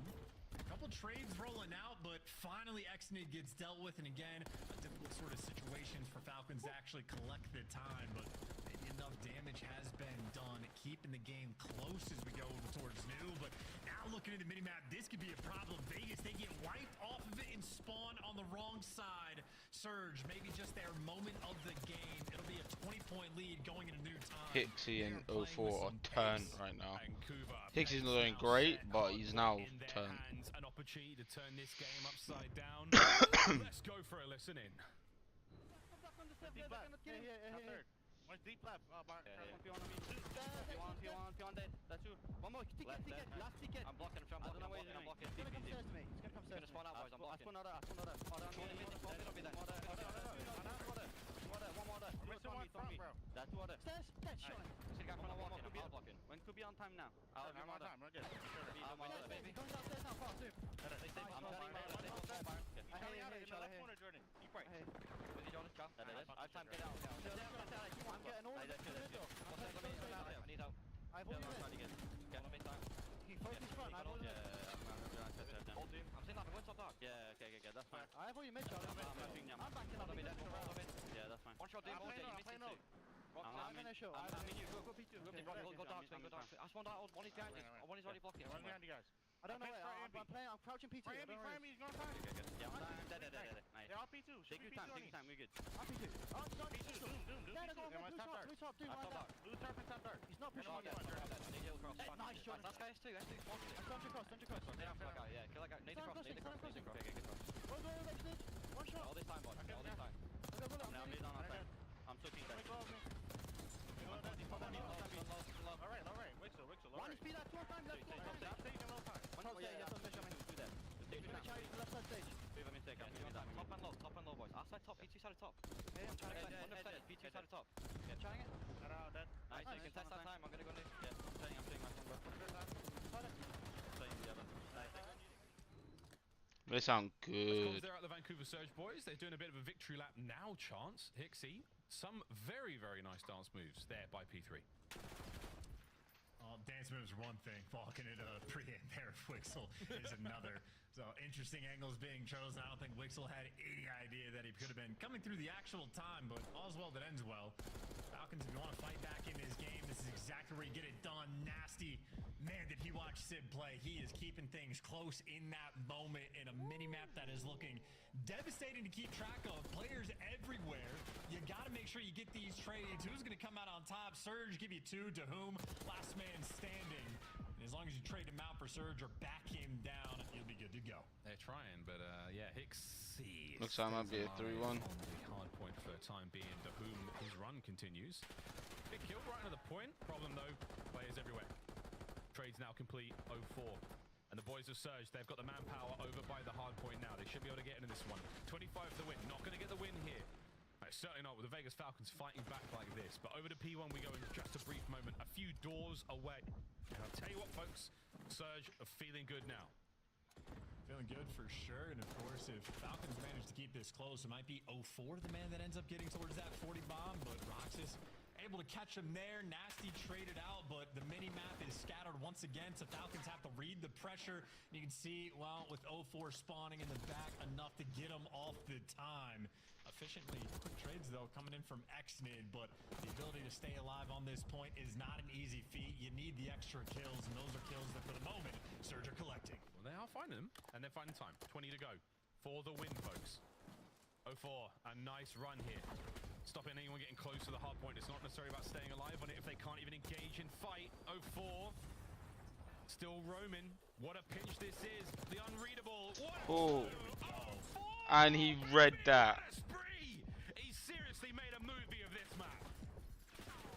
A couple trades rolling out, but finally Exnet gets dealt with. And again, a difficult sort of situation for Falcons to actually collect the time. But maybe enough damage has been done, keeping the game close as we go towards new. But now looking at the minimap, this could be a problem. Vegas, they get wiped off of it and spawn on the wrong side. Surge, maybe just their moment of the game. It'll be a 20-point lead going into new time. Hixie and 04 are turned right now. Hixie's not doing great, but he's now turned. An opportunity to turn this game upside down. Let's go for a listen in. One's deep left. Mark. P1 dead. That's two. One more. Ticket. Last ticket. I'm blocking. I'm blocking. He's gonna come stairs to me. He's gonna come stairs to me. Spawn out, boys. I'm blocking. One more. That's water. Stairs. Dead. Shot. He's gonna come walking. I'm blocking. When could be on time now? I'm on time. We're good. I'm on time, baby. Going downstairs now. Fast too. I'm coming out. In the left corner, Jordan. Keep right. With you, Jordan. Come. I have time. Get out. I'm getting all the way to the door. I need help. I've already missed. Get on me time. He focus front. I've already missed. I'm saying nothing. What's up, dog? Yeah, okay, that's fine. I've already missed. I'm backing up. Yeah, that's fine. One shot, I'm playing out. I'm in a show. I'm in you. Go P2. Go dark. I spawned out. One is behind you. One is already blocking. One behind you guys. I don't know where. I'm crouching P2. Fire me. He's gonna fire me. Yeah, I'm dead. Nice. They're all P2. Take your time. We're good. I'm P2. Oh, P2. Doom. Blue top. Blue turf and top dark. He's not pushing me. Nice shot. That guy's too. That's too. Punch across. Yeah, kill that guy. Nade across. Go. One shot. All this time, boys. All this time. Now I'm on our side. I'm so keen. Alright. Wixel. One speed at 2 times. Let's go. I'm taking a little time. Left side stage. We have a mistake. Top and low, boys. Our side top. P2 side of top. Hey, I'm trying to P2 side of top. Yeah, trying it. Dead. Nice. You can test that time. I'm gonna go new. Yeah, I'm playing my phone, bro. Playing the other. They sound good. They're at the Vancouver Surge boys. They're doing a bit of a victory lap now chance. Hixie, some very, very nice dance moves there by P3. Dance moves are one thing. Falcon it pre-hit there. Wixel is another. So interesting angles being chosen. I don't think Wixel had any idea that he could have been coming through the actual time, but all's well that ends well. Falcons, if you want to fight back in this game, this is exactly where you get it done. Nasty. Man, did he watch Sid play. He is keeping things close in that moment in a mini-map that is looking devastating to keep track of. Players everywhere. You got to make sure you get these trades. Who's going to come out on top? Surge, give you 2 to whom? Last man standing. And as long as you trade him out for Surge or back him down, you'll be good to go. They're trying, but yeah, Hixie. Looks like it might be a 3-1. On the hard point for the time being, to whom his run continues. Big kill right to the point. Problem though, players everywhere. Trades now complete, 0-4. And the boys have surged. They've got the manpower over by the hard point now. They should be able to get into this one. 25 for the win. Not going to get the win certainly not with the Vegas Falcons fighting back like this. But over to P1 we go in just a brief moment, a few doors away. And I'll tell you what, folks, Surge are feeling good now. Feeling good for sure, and of course, if Falcons manage to keep this close, it might be 0-4, the man that ends up getting towards that 40 bomb, but Roxas able to catch him there. Nasty traded out, but the mini-map is scattered once again, so Falcons have to read the pressure. You can see, well, with 0-4 spawning in the back, enough to get him off the time. Efficiently quick trades, though, coming in from Xnid, but the ability to stay alive on this point is not an easy feat. You need the extra kills, and those are kills that, for the moment, Surge are collecting. Well, they are finding them, and they're finding time. 20 to go for the win, folks. 0-4, a nice run here. Stopping anyone getting close to the hard point. It's not necessarily about staying alive on it if they can't even engage in fight. 0-4. Still roaming. What a pinch this is. The unreadable. What? And he read that. He seriously made a movie of this map.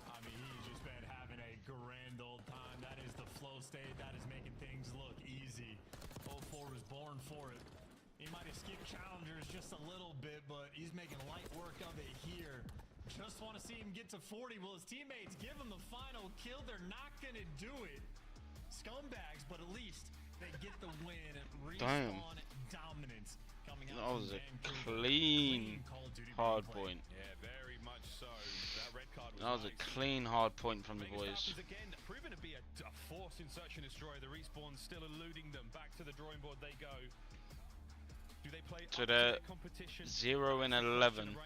I mean, he's just been having a grand old time. That is the flow state. That is making things look easy. 0-4 was born for it. He might have skipped challengers just a little bit, but he's making light work of it here. Just want to see him get to 40. Will his teammates give him the final kill? They're not going to do it. Scumbags, but at least they get the win. Respawn dominance coming out. That was a clean hard point. Yeah, very much so. That red card was That was a clean hard point from the boys. Again, proven to be a force in search and destroy. The respawn still eluding them. Back to the drawing board they go. Do they play So they're 0 and 11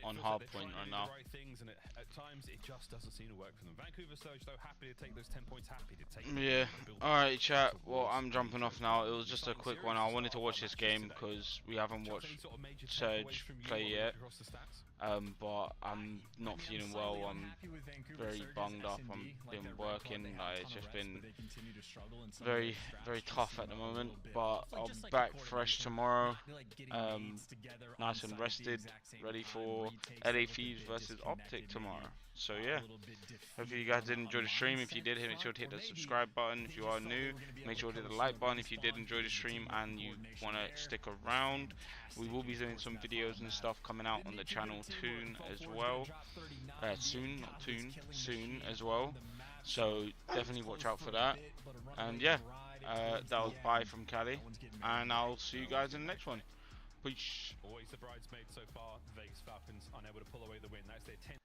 on hardpoint right now. Right things, and at times it just doesn't seem to work for them. Vancouver Surge, though, happy to take those 10 points. Happy to take. Yeah. All right, chat. Well, I'm jumping off now. It was just a quick one. I wanted to watch this game because we haven't watched Surge play yet. But I'm not feeling well. I'm very bunged up. I've been working. It's just been very, very tough at the moment. But I'll be back fresh tomorrow. Nice and rested, ready for LA Thieves versus Optic tomorrow. So yeah, hopefully you guys did enjoy the stream. If you did, make sure to hit the subscribe button. If you are new, make sure to hit the like button. If you did enjoy the stream and you want to stick around, we will be doing some videos and stuff coming out on the channel soon as well. Soon as well. So definitely watch out for that. And yeah, that was bye from Cali, and I'll see you guys in the next one. Peace. Always the bridesmaid so far. Vegas Falcons unable to pull away the win. That's their 10th.